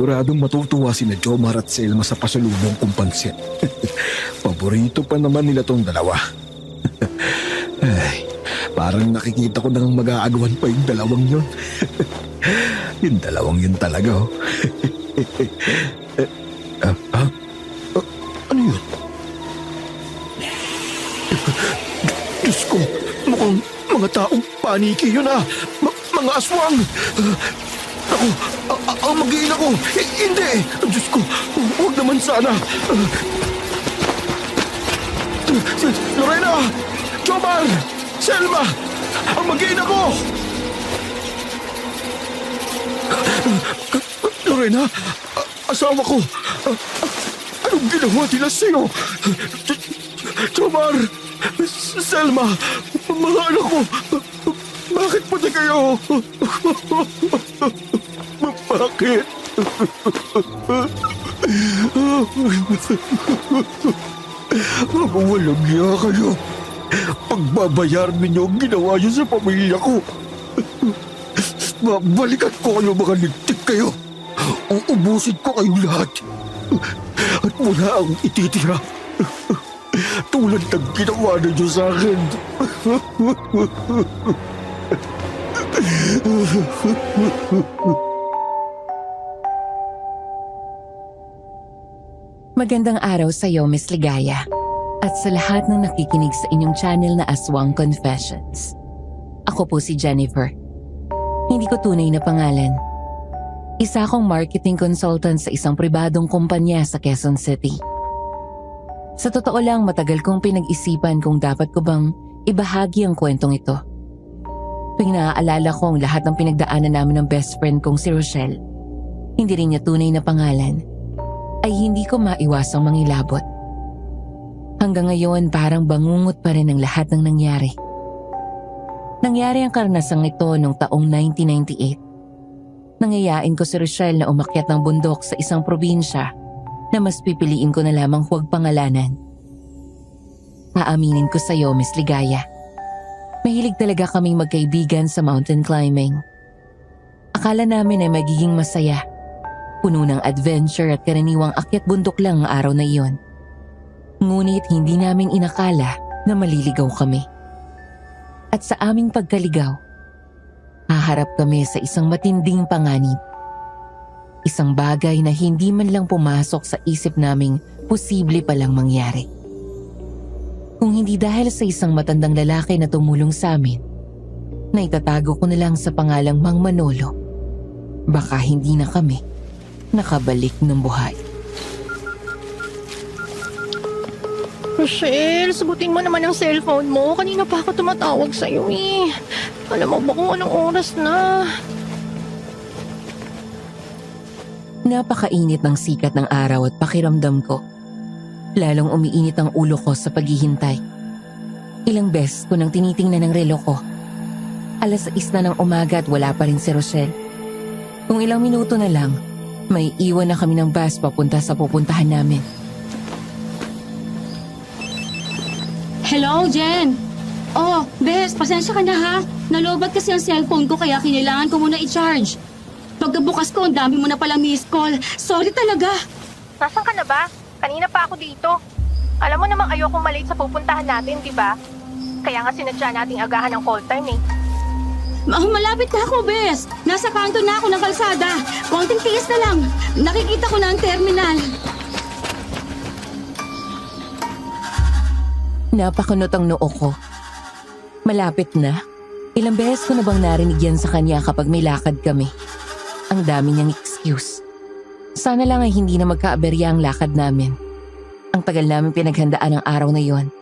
Siguradong matutuwa sina Jomar at Selma sa pasalubong kong pansit. Paborito pa naman nila tong dalawa. Ay, parang nakikita ko nang mag-aagawan pa yung dalawang yun. Yung dalawang yun talaga, oh. Ano yun? Diyos ko, mukhang mga taong paniki yun, ah. Mga aswang. Ako, ang mag-iina ko. Hindi. Diyos ko, huwag naman sana. Lorena! Jomar! Selma! Ang mag-iina ko! Lorena, asawa ko, anong ginawa nila sa'yo? Jomar, Selma, mga anak ko, bakit pati kayo? Bakit? Mga walang niya kayo. Pagbabayaran ninyo ang ginawa niyo sa pamilya ko. Babalikan ko kayo, mga ligtik kayo. Uubusin ko kayong lahat. At wala ang ititira. Tulad ng ginawa ninyo sa akin. Magandang araw sa iyo, Miss Ligaya. At sa lahat ng nakikinig sa inyong channel na Aswang Confessions. Ako po si Jennifer. Hindi ko tunay na pangalan. Isa akong marketing consultant sa isang pribadong kumpanya sa Quezon City. Sa totoo lang, matagal kong pinag-isipan kung dapat ko bang ibahagi ang kwentong ito. Tuwing naaalala ko ang lahat ng pinagdaanan namin ng best friend kong si Rochelle, hindi rin niya tunay na pangalan, ay hindi ko maiwasang mangilabot. Hanggang ngayon parang bangungot pa rin ang lahat ng nangyari. Nangyari ang karanasang ito noong taong 1998. Nangayain ko si Rochelle na umakyat ng bundok sa isang probinsya na mas pipiliin ko na lamang huwag pangalanan. Aaminin ko sa iyo, Miss Ligaya. Mahilig talaga kaming magkaibigan sa mountain climbing. Akala namin ay magiging masaya. Puno ng adventure at karaniwang akyat bundok lang ang araw na iyon. Ngunit hindi namin inakala na maliligaw kami. At sa aming pagkaligaw, haharap kami sa isang matinding panganib. Isang bagay na hindi man lang pumasok sa isip naming posible palang mangyari. Kung hindi dahil sa isang matandang lalaki na tumulong sa amin, na itatago ko na lang sa pangalang Mang Manolo, baka hindi na kami nakabalik ng buhay. Rochelle, sagutin mo naman ang cellphone mo. Kanina pa ako tumatawag sa'yo eh. Alam mo ba kung anong oras na? Napakainit ng sikat ng araw at pakiramdam ko. Lalong umiinit ang ulo ko sa paghihintay. Ilang beses ko nang tinitingnan ang relo ko. 6:00 na ng umaga at wala pa rin si Rochelle. Kung ilang minuto na lang, may iwan na kami ng bus papunta sa pupuntahan namin. Hello, Jen! Oh, Bes, pasensya ka na ha. Nalobat kasi ang cellphone ko kaya kinailangan ko muna i-charge. Pagkabukas ko, ang dami mo na pala missed call. Sorry talaga. Nasaan ka na ba? Kanina pa ako dito. Alam mo namang ayokong malate sa pupuntahan natin, di ba? Kaya nga sinadya nating agahan ng call time eh. Malapit na ako, Bes. Nasa kanto na ako ng kalsada. Konting tiis na lang. Nakikita ko na ang terminal. Napakunot ang noo ko. Malapit na. Ilang beses ko na bang narinig yan sa kanya kapag may lakad kami. Ang dami niyang excuse. Sana lang ay hindi na magkaaberya ang lakad namin. Ang tagal namin pinaghandaan ang araw na yon.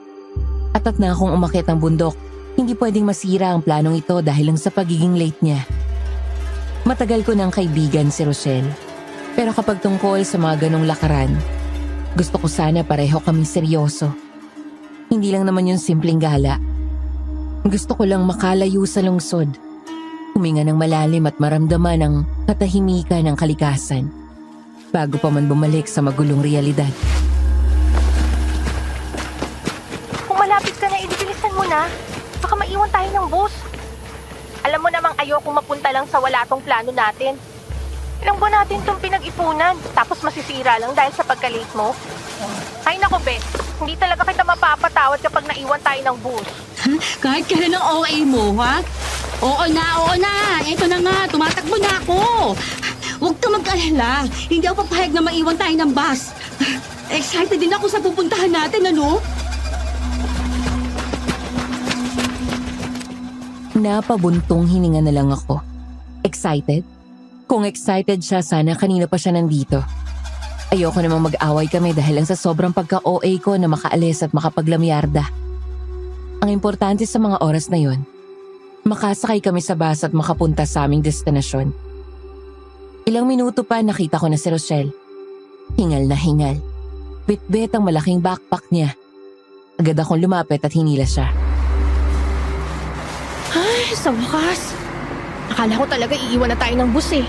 At na akong umakyat ng bundok, hindi pwedeng masira ang planong ito dahil lang sa pagiging late niya. Matagal ko ng kaibigan si Rochelle. Pero kapag tungkol sa mga ganong lakaran, gusto ko sana pareho kaming seryoso. Hindi lang naman yung simpleng gala. Gusto ko lang makalayo sa lungsod. Huminga ng malalim at maramdaman ang katahimikan ng kalikasan. Bago pa man bumalik sa magulong realidad. Kung malapit ka na, bilisan mo na. Baka maiwan tayo ng bus. Alam mo namang ayokong mapunta lang sa wala tong plano natin. Ilang buwan natin itong pinag-ipunan, tapos masisira lang dahil sa pagka-late mo? Ay nako, Bes. Hindi talaga kita mapapatawad kapag naiwan tayo ng bus. Kahit kailan ang OA mo, ha? Oo na. Ito na nga, tumatakbo na ako. Huwag ka mag-alala. Hindi ako papayag na maiwan tayo ng bus. Excited din ako sa pupuntahan natin, ano? Napabuntong hininga na lang ako. Excited? Kung excited siya, sana kanina pa siya nandito. Ayoko namang mag-away kami dahil lang sa sobrang pagka-OA ko na makaalis at makapaglamyarda. Ang importante sa mga oras na yon, makasakay kami sa bus at makapunta sa aming destinasyon. Ilang minuto pa nakita ko na si Rochelle. Hingal na hingal. Bitbit ang malaking backpack niya. Agad akong lumapit at hinila siya. Ay, sa wakas. Akala ko talaga iiwan na tayo ng bus eh.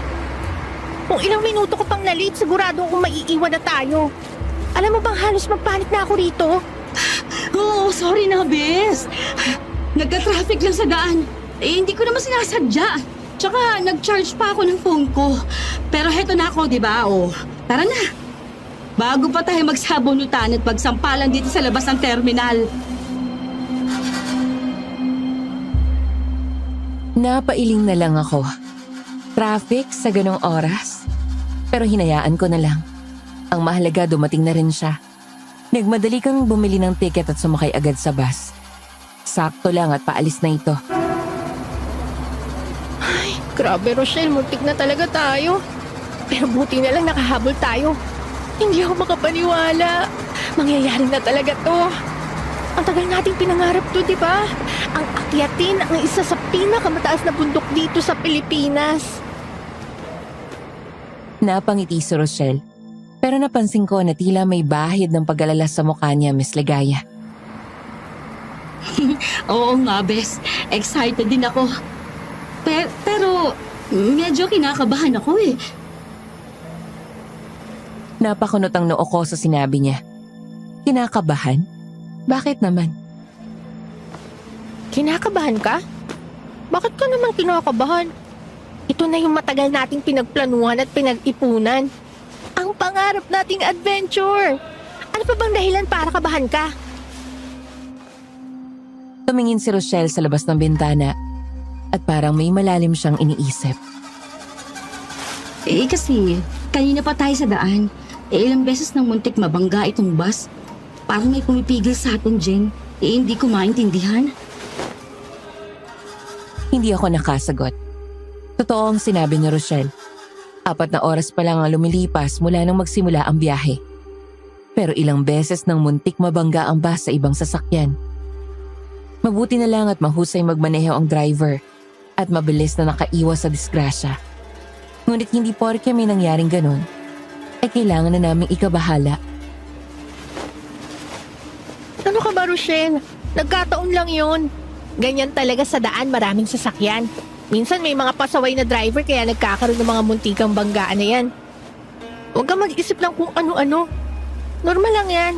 Kung ilang minuto ko pang na-late, sigurado akong maiiwan na tayo. Alam mo bang halos magpanik na ako rito? Oo, sorry na, Bes. Nagka-traffic lang sa daan. Hindi ko naman sinasadya. Tsaka, nag-charge pa ako ng phone ko. Pero heto na ako, di ba? Tara na. Bago pa tayo magsabunutan at pagsampalan dito sa labas ng terminal. Napailing na lang ako. Traffic sa ganong oras. Pero hinayaan ko na lang. Ang mahalaga dumating na rin siya. Nagmadali kang bumili ng ticket at sumakay agad sa bus. Sakto lang at paalis na ito. Ay, grabe Rochelle, muntik na talaga tayo. Pero buti na lang nakahabol tayo. Hindi ako makapaniwala. Mangyayari na talaga to. Ang tagal nating pinangarap to, di ba? Ang akyatin ang isa sa pinakamataas na bundok dito sa Pilipinas. Napangiti si Rochelle. Pero napansin ko na tila may bahid ng pag-alala sa mukha niya, Miss Ligaya. Oo nga, Bes. Excited din ako. Pero medyo kinakabahan ako eh. Napakunot ang noo ko sa sinabi niya. Kinakabahan? Bakit naman? Kinakabahan ka? Bakit ka naman kinakabahan? Ito na yung matagal nating pinagplanuhan at pinag-ipunan. Ang pangarap nating adventure. Ano pa bang dahilan para kabahan ka? Tumingin si Rochelle sa labas ng bintana at parang may malalim siyang iniisip. Kasi kanina pa tayo sa daan. Ilang beses nang muntik mabangga itong bus. Parang may pumipigil sa atin, Jen. Hindi ko maintindihan. Hindi ako nakasagot. Totoo ang sinabi ni Rochelle. 4 na oras pa lang ang lumilipas mula nang magsimula ang biyahe. Pero ilang beses nang muntik mabangga ang bus sa ibang sasakyan. Mabuti na lang at mahusay magmaneho ang driver at mabilis na nakaiwas sa disgrasya. Ngunit hindi porke may nangyaring ganon, ay kailangan na naming ikabahala. Ano ka ba, Rochelle? Nagkataon lang yun. Ganyan talaga sa daan, maraming sasakyan. Minsan may mga pasaway na driver kaya nagkakaroon ng mga muntikang banggaan na yan. Huwag kang mag-isip lang kung ano-ano. Normal lang yan.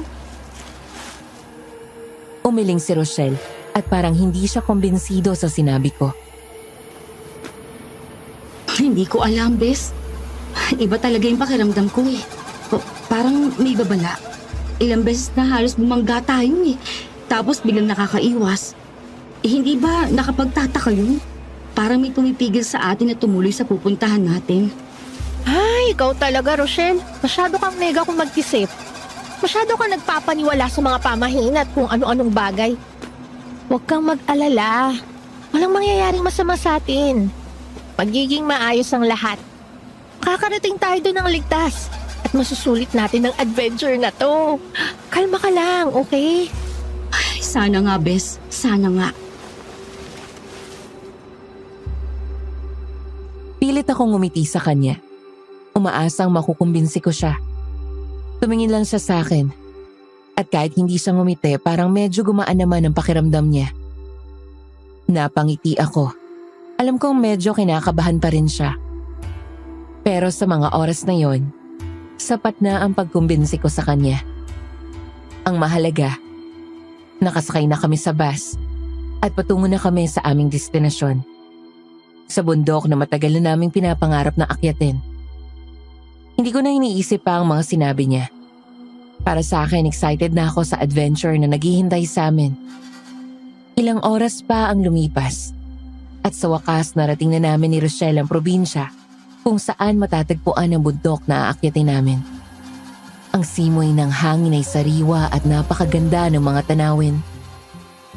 Umiling si Rochelle at parang hindi siya kumbinsido sa sinabi ko. Hindi ko alam, Bes. Iba talaga yung pakiramdam ko eh. Parang may babala. Ilang beses na halos bumangga tayo eh. Tapos biglang nakakaiwas. Hindi ba nakapagtataka yun? Parang may pumipigil sa atin na tumuloy sa pupuntahan natin. Ay, ikaw talaga, Rochelle. Masyado kang nega kung mag-isip. Masyado kang nagpapaniwala sa mga pamahiin at kung ano-anong bagay. Huwag kang mag-alala. Walang mangyayaring masama sa atin. Pagiging maayos ang lahat. Kakarating tayo doon ng ligtas. At masusulit natin ang adventure na to. Kalma ka lang, okay? Ay, sana nga, Bes. Sana nga. Pilit akong ngumiti sa kanya. Umaasang makukumbinsi ko siya. Tumingin lang siya sa akin. At kahit hindi siya ngumiti, parang medyo gumaan naman ang pakiramdam niya. Napangiti ako. Alam kong medyo kinakabahan pa rin siya. Pero sa mga oras na yon, sapat na ang pagkumbinsi ko sa kanya. Ang mahalaga, nakasakay na kami sa bus at patungo na kami sa aming destinasyon. Sa bundok na matagal na naming pinapangarap na akyatin. Hindi ko na iniisip pa ang mga sinabi niya. Para sa akin, excited na ako sa adventure na naghihintay sa amin. Ilang oras pa ang lumipas. At sa wakas narating na namin ni Rochelle ang probinsya kung saan matatagpuan ang bundok na aakyatin namin. Ang simoy ng hangin ay sariwa at napakaganda ng mga tanawin.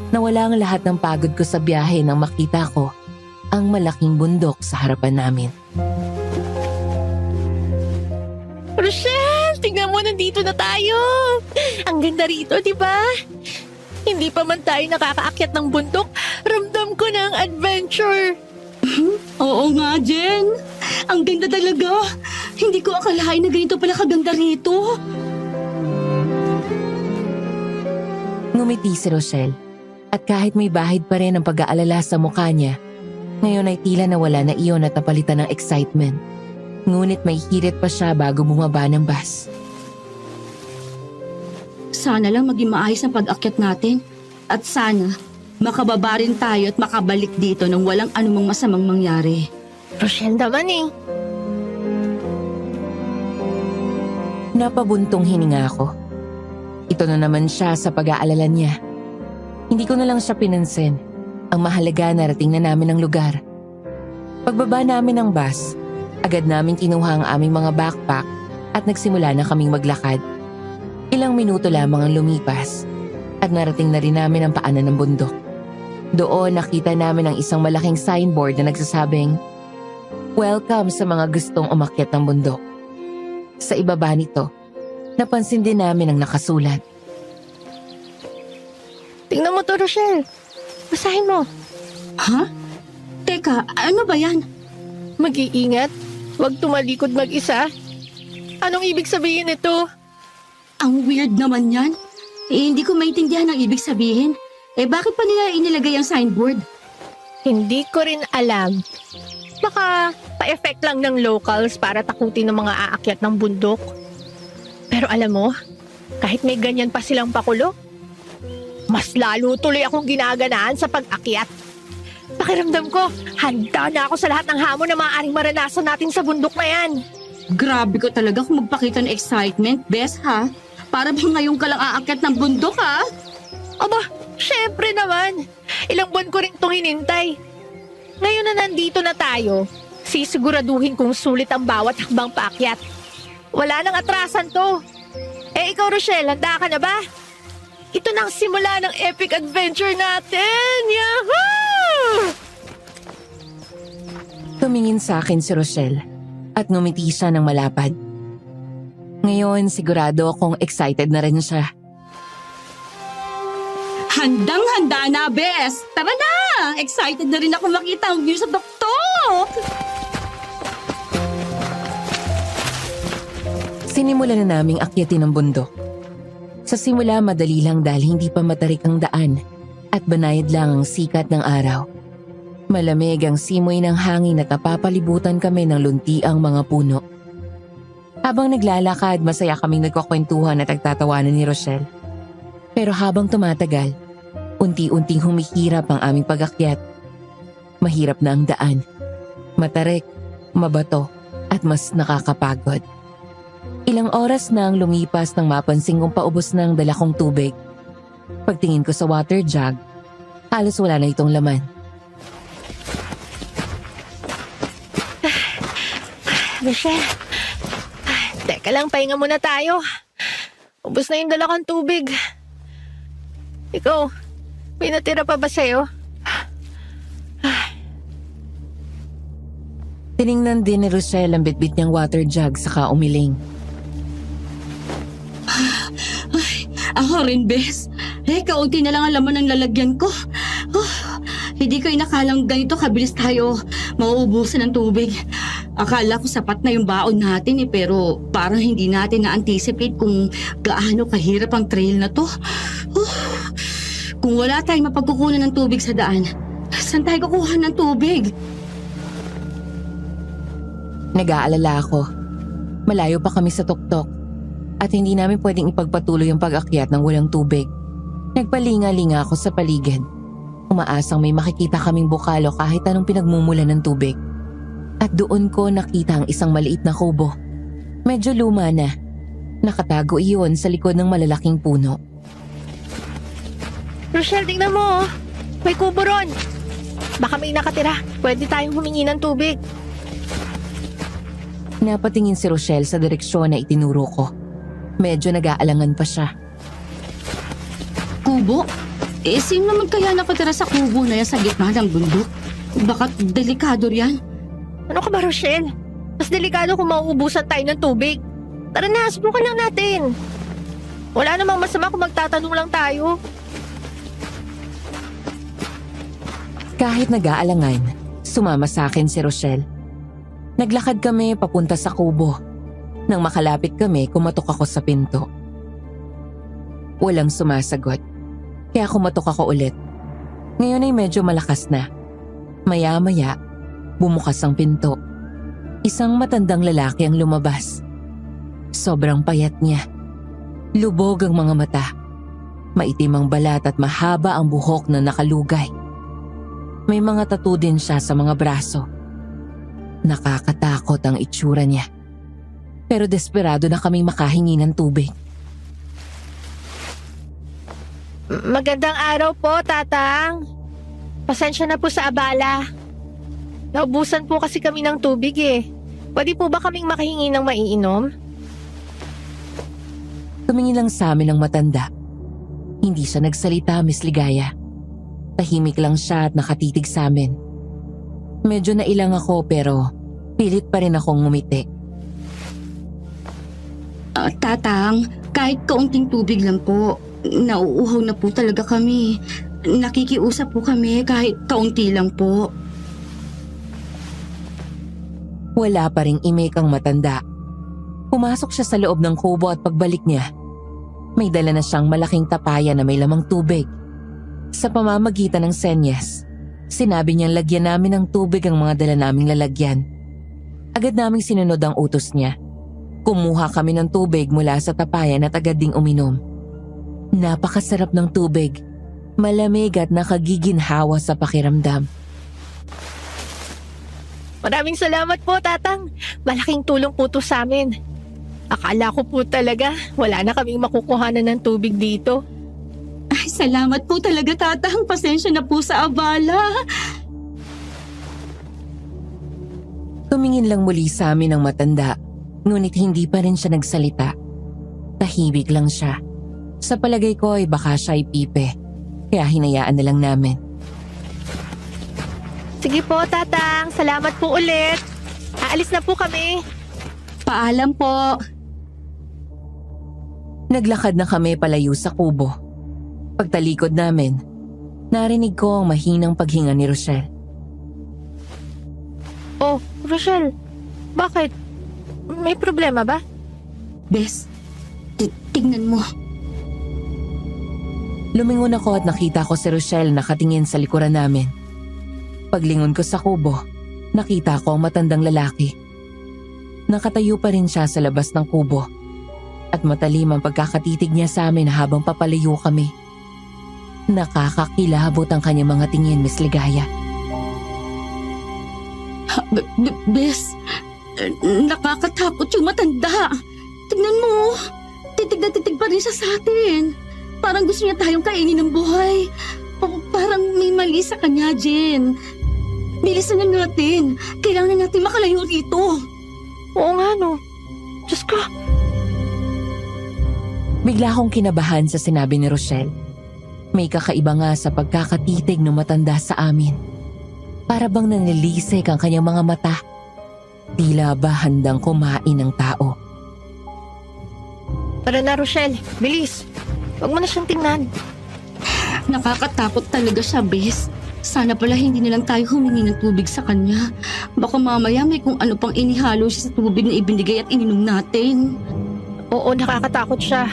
Nawala ang lahat ng pagod ko sa biyahe nang makita ko ang malaking bundok sa harapan namin. Rochelle, tingnan mo, nandito na tayo. Ang ganda rito, di ba? Hindi pa man tayo nakakaakyat ng bundok, ramdam ko na ang adventure. Oo nga, Jen. Ang ganda talaga. Hindi ko akalain na ganito pala kaganda rito. Ngumiti si Rochelle at kahit may bahid pa rin ang pag-aalala sa mukha niya, ngayon ay tila nawala na iyon at napalitan ng excitement. Ngunit may hirit pa siya bago bumaba ng bus. Sana lang maging maayos ang pag-akyat natin. At sana, makababa rin tayo at makabalik dito nang walang anumang masamang mangyari. Rochelle naman eh. Napabuntong hininga ako. Ito na naman siya sa pag-aalala niya. Hindi ko na lang siya pinansin. Ang mahalaga, narating na namin ang lugar. Pagbaba namin ng bus, agad namin kinuha ang aming mga backpack at nagsimula na kaming maglakad. Ilang minuto lamang ang lumipas at narating na rin namin ang paanan ng bundok. Doon nakita namin ang isang malaking signboard na nagsasabing, "Welcome sa mga gustong umakyat ng bundok." Sa ibaba nito, napansin din namin ang nakasulat. Tingnan mo to, Rochelle. Basahin mo. Ha? Teka, ano ba yan? Mag-iingat. Huwag tumalikod mag-isa. Anong ibig sabihin nito? Ang weird naman yan. Hindi ko maintindihan ang ibig sabihin. Bakit pa nila inilagay ang signboard? Hindi ko rin alam. Baka pa-effect lang ng locals para takutin ng mga aakyat ng bundok. Pero alam mo, kahit may ganyan pa silang pakulo, mas lalo tuloy akong ginaganaan sa pag-akyat. Pakiramdam ko, handa na ako sa lahat ng hamon na maaaring maranasan natin sa bundok na yan. Grabe ko talaga kung magpakita ng excitement, Bes, ha? Para bang ngayon ka lang aakyat ng bundok, ha? Aba, syempre naman. Ilang buwan ko rin itong hinintay. Ngayon na nandito na tayo, sisiguraduhin kong sulit ang bawat hakbang paakyat. Wala nang atrasan to. Ikaw, Rochelle, handa ka na ba? Ito na ang simula ng epic adventure natin! Yahoo! Tumingin sa akin si Rochelle at ngumiti siya ng malapad. Ngayon, sigurado akong excited na rin siya. Handang-handa na, Bes! Tara na! Excited na rin ako makita ang view sa tuktok! Sinimulan na naming akyatin ang bundok. Sa simula, madali lang dahil hindi pa matarik ang daan at banayad lang ang sikat ng araw. Malamig ang simoy ng hangin at napapalibutan kami ng luntiang mga puno. Habang naglalakad, masaya kaming nagkukwentuhan at nagtatawanan ni Rochelle. Pero habang tumatagal, unti-unting humihirap ang aming pag-akyat. Mahirap na ang daan. Matarik, mabato, at mas nakakapagod. Ilang oras na ang lumipas nang mapansin kong paubos na ang dala kong tubig. Pagtingin ko sa water jug, halos wala na itong laman. Rochelle, teka lang, pahinga muna tayo. Ubus na yung dala kong tubig. Ikaw, may natira pa ba sa'yo? Tiningnan din ni Rochelle ang bitbit niyang water jug saka umiling. Ako rin, Bes. Kaunti na lang ang laman ng lalagyan ko. Hindi ko inakalang ganito kabilis tayo mauubusan ng tubig. Akala ko sapat na yung baon natin pero parang hindi natin na-anticipate kung gaano kahirap ang trail na to. Kung wala tayong mapagkukunan ng tubig sa daan, saan tayo kukuha ng tubig? Nag-aalala ako. Malayo pa kami sa tuktok at hindi namin pwedeng ipagpatuloy ang pag-akyat ng walang tubig. Nagpalinga-linga ako sa paligid. Umaasang may makikita kaming bukalo kahit anong pinagmumulan ng tubig. At doon ko nakita ang isang maliit na kubo. Medyo luma na. Nakatago iyon sa likod ng malalaking puno. Rochelle, tingnan mo oh. May kubo ron. Baka may nakatira. Pwede tayong humingi ng tubig. Napatingin si Rochelle sa direksyon na itinuro ko. Medyo nag-aalangan pa siya. Kubo? Sino naman kaya nakatira sa kubo na yan sa gitna ng bundok? Baka delikado riyan. Ano ka ba, Rochelle? Mas delikado kung mauubusan tayo ng tubig. Tara na, subukan lang natin. Wala namang masama kung magtatanong lang tayo. Kahit nag-aalangan, sumama sa akin si Rochelle. Naglakad kami papunta sa kubo. Nang makalapit kami, kumatok ako sa pinto. Walang sumasagot, kaya kumatok ako ulit. Ngayon ay medyo malakas na. Maya-maya, bumukas ang pinto. Isang matandang lalaki ang lumabas. Sobrang payat niya. Lubog ang mga mata. Maitim ang balat at mahaba ang buhok na nakalugay. May mga tattoo din siya sa mga braso. Nakakatakot ang itsura niya. Pero desperado na kaming makahingi ng tubig. Magandang araw po, Tatang. Pasensya na po sa abala. Naubusan po kasi kami ng tubig eh. Pwede po ba kaming makahingi ng maiinom? Tumingin lang sa amin ang matanda. Hindi siya nagsalita, Miss Ligaya. Tahimik lang siya at nakatitig sa amin. Medyo nailang ako pero pilit pa rin akong ngumiti. Tatang, kahit kaunting tubig lang po. Nauuhaw na po talaga kami. Nakikiusap po kami kahit kaunti lang po. Wala pa ring imik ang matanda. Pumasok siya sa loob ng kubo at pagbalik niya, may dala na siyang malaking tapaya na may lamang tubig. Sa pamamagitan ng senyas, sinabi niyang lagyan namin ng tubig ang mga dala naming lalagyan. Agad naming sinunod ang utos niya. Kumuha kami ng tubig mula sa tapayan at agad ding uminom. Napakasarap ng tubig. Malamig at nakagiginhawa sa pakiramdam. Maraming salamat po, Tatang. Malaking tulong po to sa amin. Akala ko po talaga wala na kaming makukuhanan ng tubig dito. Ay, salamat po talaga, Tatang. Pasensya na po sa abala. Tumingin lang muli sa amin ang matanda, ngunit hindi pa rin siya nagsalita. Tahimik lang siya. Sa palagay ko ay baka siya ay pipe, kaya hinayaan na lang namin. Sige po, Tatang. Salamat po ulit. Aalis na po kami. Paalam po. Naglakad na kami palayo sa kubo. Pagtalikod namin, narinig ko ang mahinang paghinga ni Rochelle. Oh, Rochelle. Bakit? May problema ba? Bes, tignan mo. Lumingon ako at nakita ko si Rochelle nakatingin sa likuran namin. Paglingon ko sa kubo, nakita ko ang matandang lalaki. Nakatayo pa rin siya sa labas ng kubo at matalim ang pagkakatitig niya sa amin habang papalayo kami. Nakakakilabot ang kanyang mga tingin, Miss Ligaya. Bes, nakakatakot yung matanda. Tignan mo, titig na titig pa rin siya sa atin. Parang gusto niya tayong kainin ng buhay. Parang may mali sa kanya, Jen. Bilisan na natin. Kailangan natin makalayo rito. Oo nga, no. Diyos ko. Bigla akong kinabahan sa sinabi ni Rochelle. May kakaiba nga sa pagkakatitig ng matanda sa amin. Para bang nanilisik ang kanyang mga mata. Tila ba handang kumain ng tao. Tara na, Rochelle. Bilis. Huwag mo na siyang tingnan. Nakakatakot talaga siya, Bes. Sana pala hindi na lang tayo humingi ng tubig sa kanya. Baka mamaya may kung ano pang inihalo siya sa tubig na ibinigay at ininom natin. Oo, nakakatakot siya.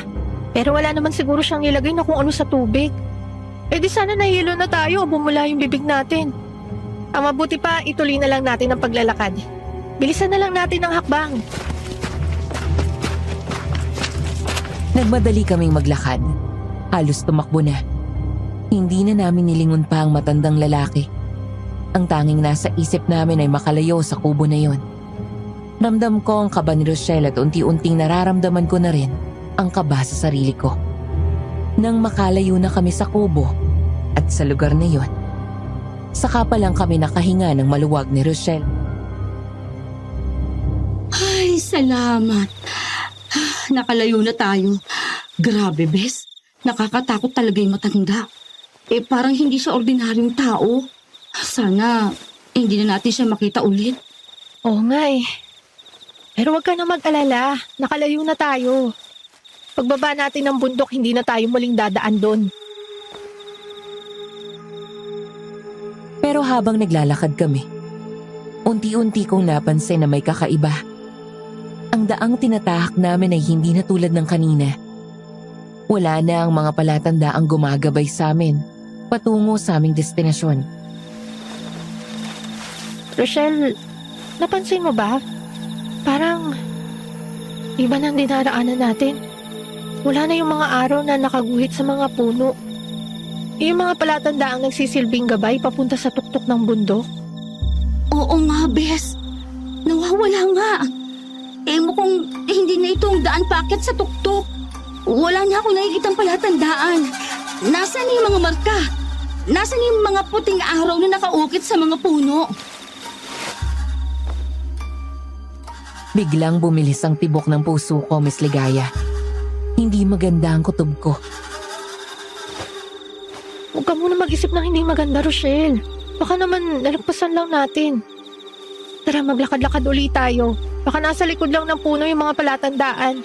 Pero wala naman siguro siyang nilagay na kung ano sa tubig. Eh di sana nahilo na tayo o bumula yung bibig natin. Ang mabuti pa, ituloy na lang natin ang paglalakad. Bilisan na lang natin ang hakbang. Nagmadali kaming maglakad. Halos tumakbo na. Hindi na namin nilingon pa ang matandang lalaki. Ang tanging nasa isip namin ay makalayo sa kubo na yon. Ramdam ko ang kaba ni Rochelle at unti-unting nararamdaman ko na rin ang kaba sa sarili ko. Nang makalayo na kami sa kubo at sa lugar na yon, saka pa lang kami nakahinga ng maluwag ni Rochelle. Ay, salamat. Nakalayo na tayo. Grabe, Bes. Nakakatakot talaga yung matanda. Parang hindi siya ordinaryong tao. Sana, hindi na natin siya makita ulit. Oo nga eh. Pero huwag ka na mag-alala. Nakalayo na tayo. Pagbaba natin ng bundok, hindi na tayo muling dadaan doon. Pero habang naglalakad kami, unti-unti kong napansin na may kakaiba. Ang daang tinatahak namin ay hindi na tulad ng kanina. Wala na ang mga palatandaang gumagabay sa amin patungo sa aming destinasyon. Rochelle, napansin mo ba? Parang iba nang dinaraanan natin. Wala na yung mga araw na nakaguhit sa mga puno. Yung mga palatandaang nagsisilbing gabay papunta sa tuktok ng bundok. Oo nga, Bes. Nawawala nga. Mukhang hindi na ito ang daan paakyat sa tuktok. Wala na akong nakikitang palatandaan. Nasaan na yung mga marka? Nasaan na yung mga puting araw na nakaukit sa mga puno? Biglang bumilis ang tibok ng puso ko, Miss Ligaya. Hindi maganda ang kutob ko. Huwag ka muna mag-isip ng hindi maganda, Rochelle. Baka naman nalagpasan lang natin. Tara, maglakad-lakad ulit tayo. Baka nasa likod lang ng puno yung mga palatandaan.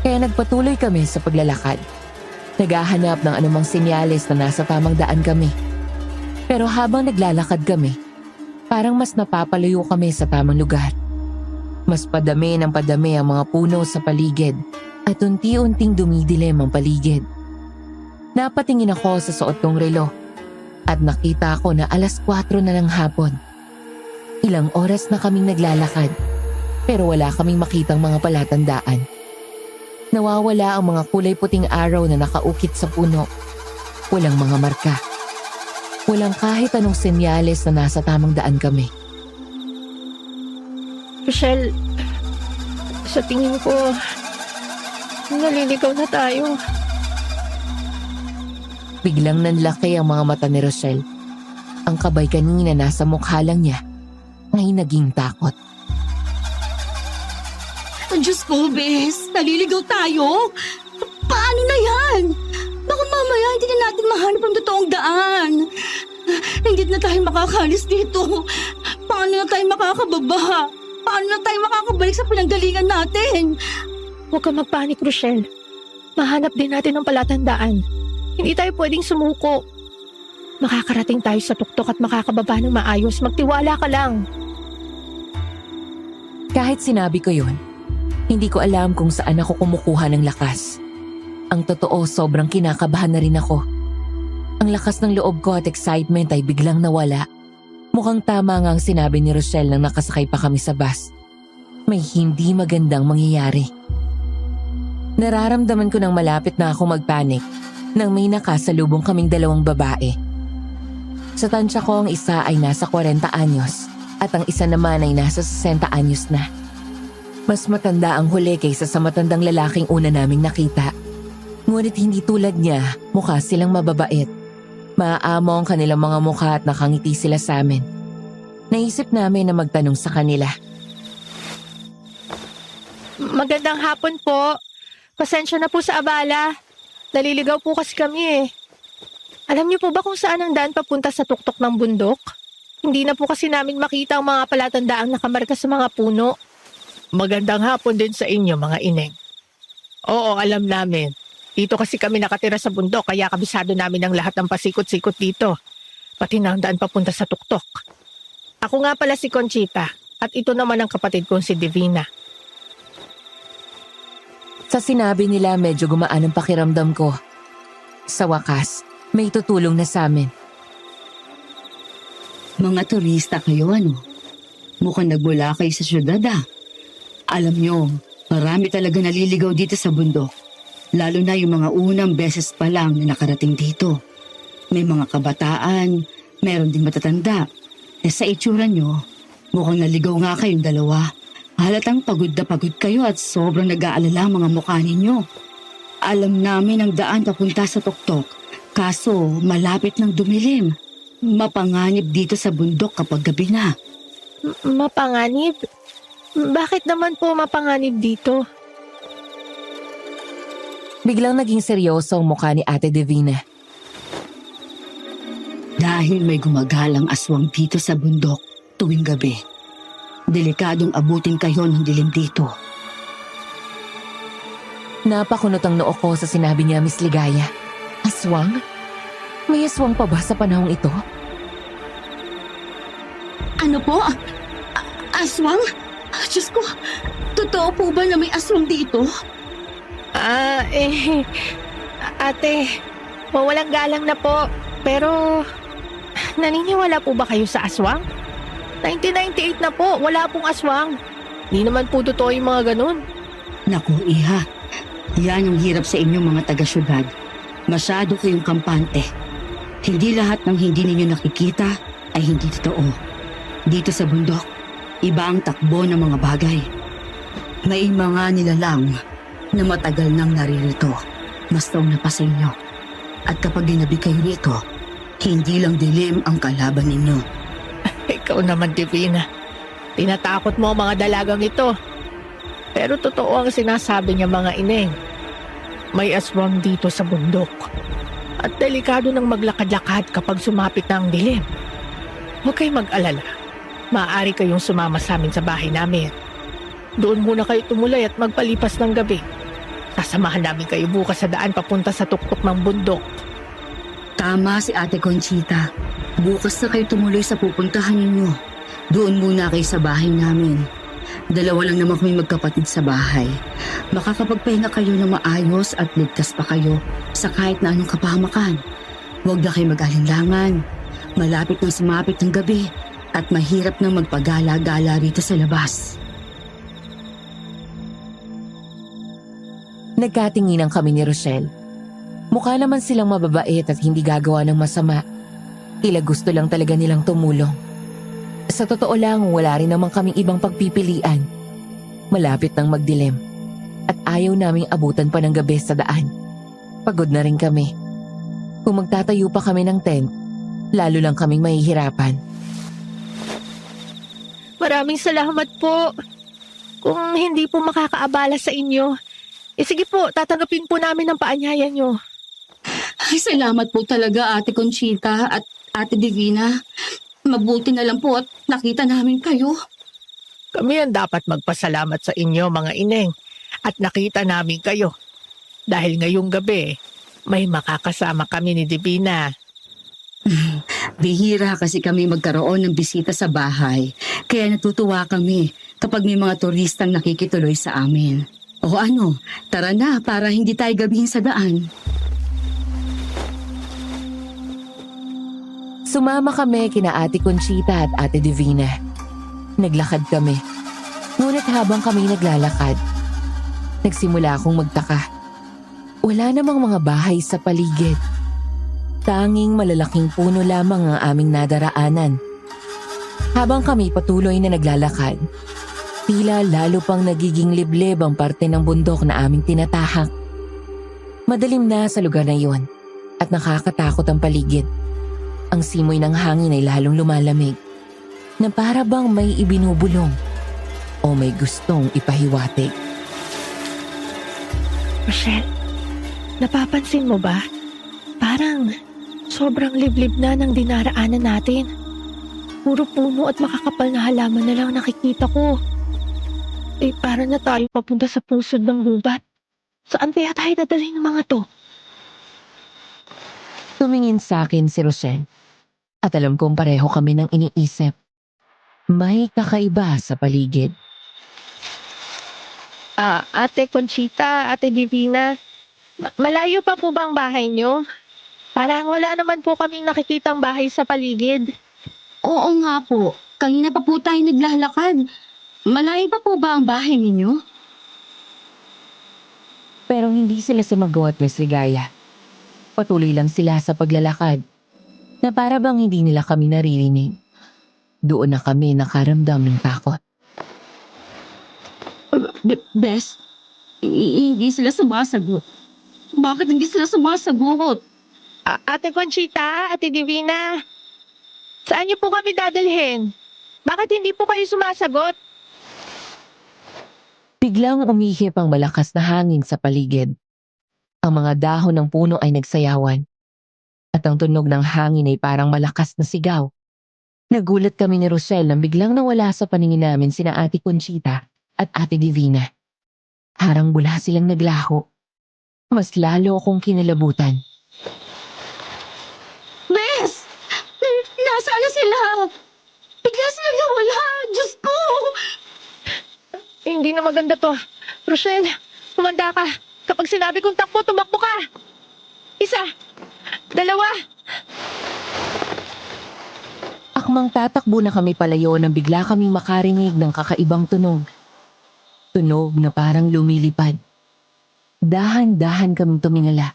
Kaya nagpatuloy kami sa paglalakad. Naghahanap ng anumang senyales na nasa tamang daan kami. Pero habang naglalakad kami, parang mas napapalayo kami sa tamang lugar. Mas padami ng padami ang mga puno sa paligid at unti-unting dumidilim ang paligid. Napatingin ako sa suot kong relo at nakita ko na 4:00 na ng hapon. Ilang oras na kaming naglalakad pero wala kaming makitang mga palatandaan. Nawawala ang mga kulay puting araw na nakaukit sa puno. Walang mga marka. Walang kahit anong senyales na nasa tamang daan kami. Rochelle, sa tingin ko, naliligaw na tayo. Biglang nanlaki ang mga mata ni Rochelle. Ang kabay kanina nasa mukha lang niya, ngayon naging takot. Diyos ko, Bes. Naliligaw tayo. Paano na yan? Baka mamaya hindi na natin mahanap ang totoong daan. Hindi na tayo makakalis dito. Paano na tayo makakababa? Paano na tayo makakabalik sa pinanggalingan natin? Huwag ka magpanik, Rochelle. Mahanap din natin ang palatandaan. Hindi tayo pwedeng sumuko. Makakarating tayo sa tuktok at makakababa ng maayos. Magtiwala ka lang. Kahit sinabi ko yun, hindi ko alam kung saan ako kumukuha ng lakas. Ang totoo, sobrang kinakabahan na rin ako. Ang lakas ng loob ko at excitement ay biglang nawala. Mukhang tama nga ang sinabi ni Rochelle nang nakasakay pa kami sa bus. May hindi magandang mangyayari. Nararamdaman ko nang malapit na ako magpanik nang may nakasalubong kaming 2 babae. Sa tansya ko, ang isa ay nasa 40 anyos at ang isa naman ay nasa 60 anyos na. Mas matanda ang huli kaysa sa matandang lalaking una naming nakita. Ngunit hindi tulad niya, mukha silang mababait. Maaamo ang kanilang mga mukha at nakangiti sila sa amin. Naisip namin na magtanong sa kanila. Magandang hapon po. Pasensya na po sa abala. Naliligaw po kasi kami eh. Alam niyo po ba kung saan ang daan papunta sa tuktok ng bundok? Hindi na po kasi namin makita ang mga palatandaang nakamarka sa mga puno. Magandang hapon din sa inyo, mga ineng. Oo, alam namin. Dito kasi kami nakatira sa bundok kaya kabisado namin ang lahat ng pasikot-sikot dito. Pati na ang daan papunta sa tuktok. Ako nga pala si Conchita at ito naman ang kapatid kong si Divina. Sa sinabi nila, medyo gumaan ang pakiramdam ko. Sa wakas, may tutulong na sa amin. Mga turista kayo, ano? Mukhang nagmula kayo sa syudad, ah. Alam nyo, marami talaga naliligaw dito sa bundok. Lalo na yung mga unang beses pa lang na nakarating dito. May mga kabataan, meron ding matatanda. Sa itsura nyo, Mukhang naligaw nga kayong dalawa. Halatang pagod na pagod kayo at sobrang nag-aalala ang mga mukha ninyo. Alam namin ang daan papunta sa tuktok, kaso malapit ng dumilim. Mapanganib dito sa bundok kapag gabi na. Mapanganib? Bakit naman po mapanganib dito? Biglang naging seryoso ang mukha ni Ate Divina. Dahil may gumagalang aswang dito sa bundok tuwing gabi. Delikadong abutin kayo ng dilim dito. Napakunot ang noo ko sa sinabi niya, Miss Ligaya. Aswang? May aswang pa ba sa panahong ito? Ano po? Aswang? Diyos ko, totoo po ba na may aswang dito? Ate, mawalang galang na po. Pero, naniniwala po ba kayo sa aswang? 1998 na po, wala pong aswang. Di naman po totoo yung mga ganun. Naku, Iha. Yan ang hirap sa inyong mga taga-syudad. Masyado kayong kampante. Hindi lahat ng hindi ninyo nakikita ay hindi totoo. Dito sa bundok, iba ang takbo ng mga bagay. May mga nilalang na matagal nang naririto. Mastaw na pa sa inyo. At kapag ginabi kayo rito, hindi lang dilim ang kalaban ninyo. Ikaw naman, Divina. Tinatakot mo ang mga dalagang ito. Pero totoo ang sinasabi niya, mga ineng. May aswang dito sa bundok. At delikado nang maglakad-lakad kapag sumapit na ang dilim. Huwag kayong mag-alala. Maaari kayong sumama sa amin sa bahay namin. Doon muna kayo tumulay at magpalipas ng gabi. Sasamahan namin kayo bukas sa daan papunta sa tuktok ng bundok. Tama si Ate Conchita. Bukas na kayo tumuloy sa pupuntahan ninyo. Doon muna kayo sa bahay namin. Dalawa lang naman kami magkapatid sa bahay. Makakapagpahinga kayo ng maayos at ligtas pa kayo sa kahit na anong kapahamakan. Huwag na kayo mag-alinlangan. Malapit nang sumapit ng gabi at mahirap nang magpagala-gala rito sa labas. Nagkatinginan kami ni Rochelle. Mukha naman silang mababait at hindi gagawa ng masama. Tila gusto lang talaga nilang tumulong. Sa totoo lang, wala rin naman kaming ibang pagpipilian. Malapit nang magdilim at ayaw naming abutan pa ng gabi sa daan. Pagod na rin kami. Kung magtatayo pa kami ng tent, lalo lang kaming mahihirapan. Maraming salamat po. Kung hindi po makakaabala sa inyo, sige po, tatanggapin po namin ang paanyaya nyo. Ay, salamat po talaga, Ate Conchita at Ate Divina. Mabuti na lang po at nakita namin kayo. Kami ang dapat magpasalamat sa inyo, mga ineng. At nakita namin kayo. Dahil ngayong gabi, may makakasama kami ni Divina. Bihira kasi kami magkaroon ng bisita sa bahay. Kaya natutuwa kami kapag may mga turistang nakikituloy sa amin. O ano, tara na para hindi tayo gabihin sa daan. Sumama kami kina Ate Conchita at Ate Divina. Naglakad kami. Ngunit habang kami naglalakad, nagsimula akong magtaka. Wala namang mga bahay sa paligid. Tanging malalaking puno lamang ang aming nadaraanan. Habang kami patuloy na naglalakad, tila lalo pang nagiging liblib ang parte ng bundok na aming tinatahak. Madilim na sa lugar na iyon at nakakatakot ang paligid. Ang simoy ng hangin ay lalong lumalamig na para bang may ibinubulong o may gustong ipahiwatig. Rochelle, napapansin mo ba? Parang sobrang liblib na ng dinaraanan natin. Puro puno at makakapal na halaman na lang nakikita ko. Para na tayo papunta sa pusod ng gubat. Saan kaya tayo dadalhin ng mga to? Tumingin sa akin si Rochelle at alam kong pareho kami ng iniisip. May kakaiba sa paligid. Ate Conchita, Ate Divina, malayo pa po ba ang bahay nyo? Parang wala naman po kaming nakikitang bahay sa paligid. Oo nga po. Kanina pa po tayo naglalakad. Malayo pa po ba ang bahay ninyo? Pero hindi sila sumagot, Miss Ligaya. Patuloy lang sila sa paglalakad na para bang hindi nila kami naririnig. Doon na kami nakaramdam ng takot. Bes, hindi sila sumasagot. Bakit hindi sila sumasagot? Ate Conchita, Ate Divina, saan niyo po kami dadalhin? Bakit hindi po kayo sumasagot? Biglang umihip ang malakas na hangin sa paligid. Ang mga dahon ng puno ay nagsayawan. At ang tunog ng hangin ay parang malakas na sigaw. Nagulat kami ni Rochelle nang biglang nawala sa paningin namin sina Ate Conchita at Ate Divina. Harang bula silang naglaho. Mas lalo akong kinalabutan. Bes! Nasaan na sila? Bigla sila nawala. Diyos ko! Hindi na maganda to. Rochelle, tumanda ka. Kapag sinabi kong takbo, tumakbo ka. 1, 2. Akmang tatakbo na kami palayo nang bigla kaming makarinig ng kakaibang tunog. Tunog na parang lumilipad. Dahan-dahan kaming tumingala.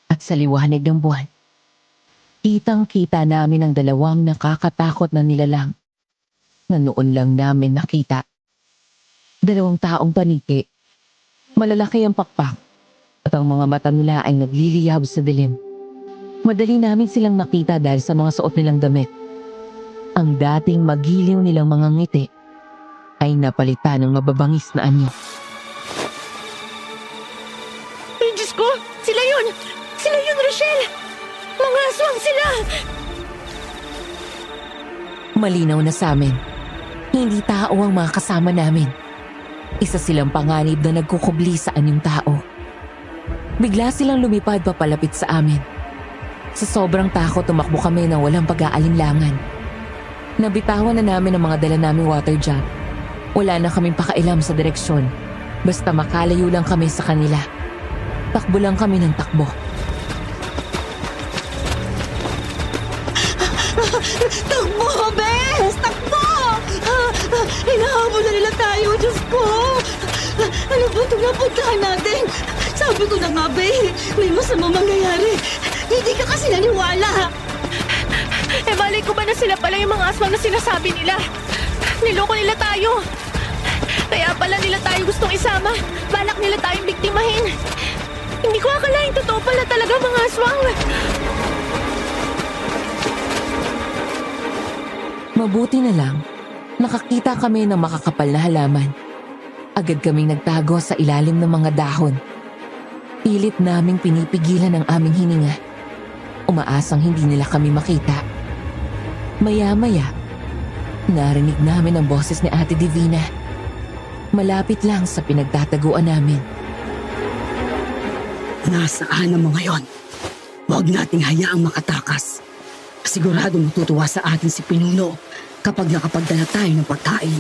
At sa liwanag ng buwan, kitang-kita namin ang dalawang nakakatakot na nilalang na noon lang namin nakita. 2 taong paniki. Malalaki ang pakpak at ang mga mata nila ay nagliliyab sa dilim. Madali namin silang nakita dahil sa mga suot nilang damit. Ang dating magiliw nilang mga ngiti ay napalitan ng mababangis na anyo. Ay, Diyos ko! Sila yun! Sila yun, Rochelle! Mga aswang sila! Malinaw na sa amin. Hindi tao ang mga kasama namin. Isa silang panganib na nagkukubli sa anyong tao. Bigla silang lumipad papalapit sa amin. Sa sobrang takot, tumakbo kami na walang pag-aalinlangan. Nabitawan na namin ang mga dala naming water jug. Wala na kaming pakailam sa direksyon. Basta makalayo lang kami sa kanila. Takbo lang kami ng takbo. Takbo, Bes! Takbo! Hinahabol na nila tayo, Diyos ko! Ano ba itong napuntahan natin? Sabi ko na nga, Be, may masamang mangyayari. Hindi ka kasi naniwala. Eh, malay ko ba na sila pala yung mga aswang na sinasabi nila? Niloko nila tayo. Kaya pala nila tayo gustong isama. Balak nila tayong biktimahin. Hindi ko akalain totoo pala talaga mga aswang. Mabuti na lang, nakakita kami ng makakapal na halaman. Agad kaming nagtago sa ilalim ng mga dahon. Pilit naming pinipigilan ang aming hininga. Umaasang hindi nila kami makita. Maya-maya, narinig namin ang boses ni Ate Divina. Malapit lang sa pinagtataguan namin. Nasaan ang mga yon? Huwag nating hayaang makatakas. Sigurado matutuwa sa atin si Pinuno kapag nakapagdala tayo ng pagkain.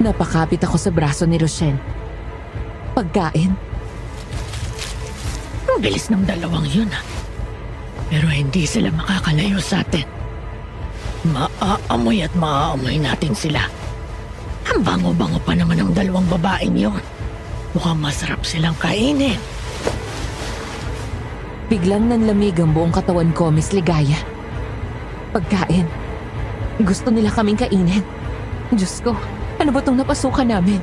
Napakapit ako sa braso ni Rochelle. Pagkain? Ang bilis ng dalawang yun, ha? Pero hindi sila makakalayo sa atin. Maaamoy at maaamoy natin sila. Ang bango-bango pa naman ng dalawang babaeng yun. Mukhang masarap silang kainin. Biglang nanlamig ang buong katawan ko, Miss Ligaya. Pagkain. Gusto nila kaming kainin. Diyos ko, ano ba itong napasukan namin?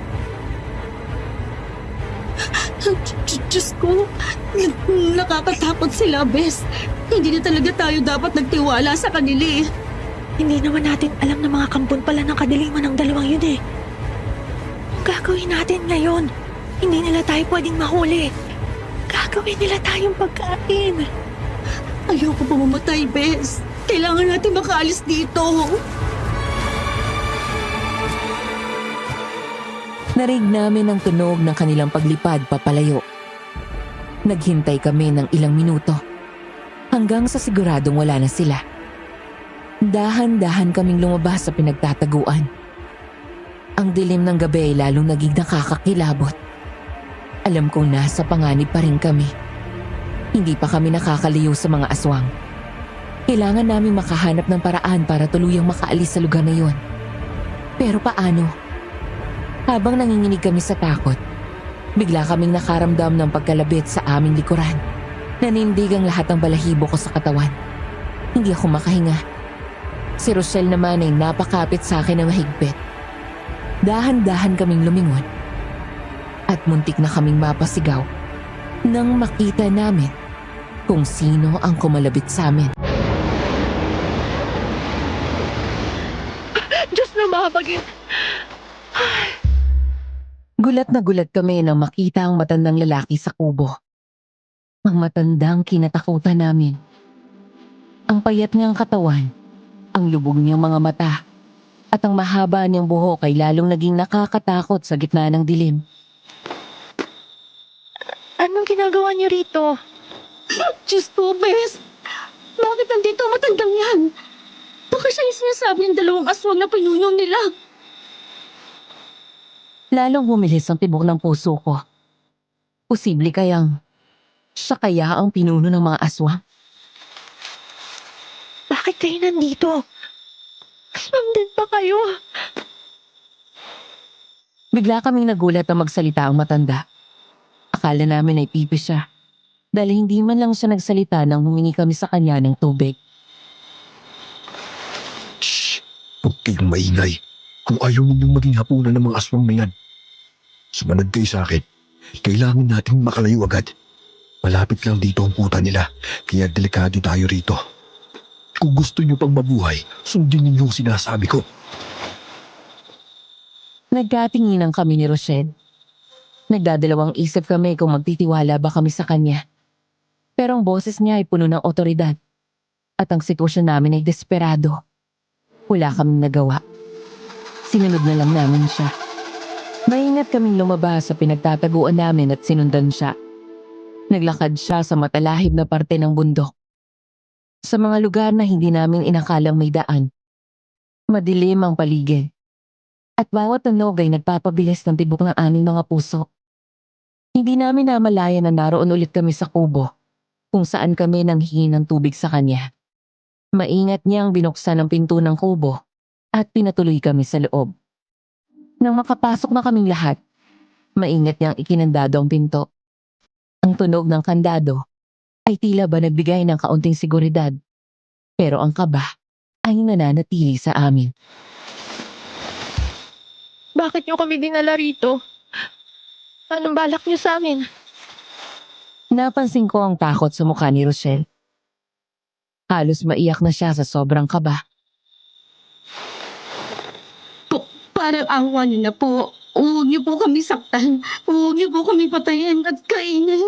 Diyos ko, nakakatakot sila, Bes. Hindi na talaga tayo dapat nagtiwala sa kanila. Hindi naman natin alam na mga kampon pala ng kadiliman ng dalawang yun eh. Ang gagawin natin ngayon, hindi nila tayo pwedeng mahuli. Gagawin nila tayong pagkain. Ayoko pa mamatay, Bes. Kailangan natin makaalis dito. Narinig namin ang tunog ng kanilang paglipad papalayo. Naghintay kami ng ilang minuto hanggang sa siguradong wala na sila. Dahan-dahan kaming lumabas sa pinagtataguan. Ang dilim ng gabi ay lalong naging nakakakilabot. Alam kong nasa panganib pa rin kami. Hindi pa kami nakakaliw sa mga aswang. Kailangan namin makahanap ng paraan para tuluyang makaalis sa lugar na yun. Pero paano? Habang nanginginig kami sa takot, bigla kaming nakaramdam ng pagkalabit sa aming likuran. Nanindig ang lahat ng balahibo ko sa katawan. Hindi ako makahinga. Si Rochelle naman ay napakapit sa akin ng mahigpit. Dahan-dahan kaming lumingon at muntik na kaming mapasigaw nang makita namin kung sino ang kumalabit sa amin. Diyos na mapagin. Gulat na gulat kami nang makita ang matandang lalaki sa kubo. Ang matandang kinatakutan namin. Ang payat niyang katawan, ang lubog niyang mga mata, at ang mahaba niyang buhok ay lalong naging nakakatakot sa gitna ng dilim. Anong ginagawa niyo rito? Diyos ko, Bes! Bakit nandito ang matandang yan? Baka siya yung sinasabi ng dalawang aswang na pinuno nila. Lalong humilis ang tibok ng puso ko. Posible kayang siya kaya ang pinuno ng mga aswang? Bakit kayo nandito? Aswang din ba kayo? Bigla kaming nagulat na magsalita ang matanda. Akala namin ay pipi siya. Dahil hindi man lang siya nagsalita nang humingi kami sa kanya ng tubig. Shh! Huwag kayong maingay. Kung ayaw ninyong maging hapunan ng mga aswang na yan. Sumanad kayo sa akin. Kailangan natin makalayo agad. Malapit lang dito ang kuta nila, kaya delikado tayo rito. Kung gusto niyo pang mabuhay, sundin ninyo ang sinasabi ko. Nagkatinginan kami ni Rochelle. Nagdadalawang isip kami kung magtitiwala ba kami sa kanya. Pero ang boses niya ay puno ng otoridad. At ang sitwasyon namin ay desperado. Wala kaming nagawa. Sinunod na lang namin siya. Maingat kaming lumabas sa pinagtataguan namin at sinundan siya. Naglakad siya sa matalahib na parte ng bundok. Sa mga lugar na hindi namin inakalang may daan. Madilim ang paligid. At bawat tunog ay nagpapabilis ng tibok ng aming mga puso. Hindi namin namalayan na naroon ulit kami sa kubo, kung saan kami nanghingi ng tubig sa kanya. Maingat niyang binuksan ang pinto ng kubo at pinatuloy kami sa loob. Nang makapasok na kaming lahat, maingat niyang ikinandado ang pinto. Ang tunog ng kandado ay tila ba nagbigay ng kaunting seguridad, pero ang kaba ay nananatili sa amin. Bakit niyo kami dinala rito? Anong balak niyo sa amin? Napansin ko ang takot sa mukha ni Rochelle. Halos maiyak na siya sa sobrang kaba. Parang awa niyo na po. Huwag niyo po kami saktan. Huwag niyo po kami patayin at kainin.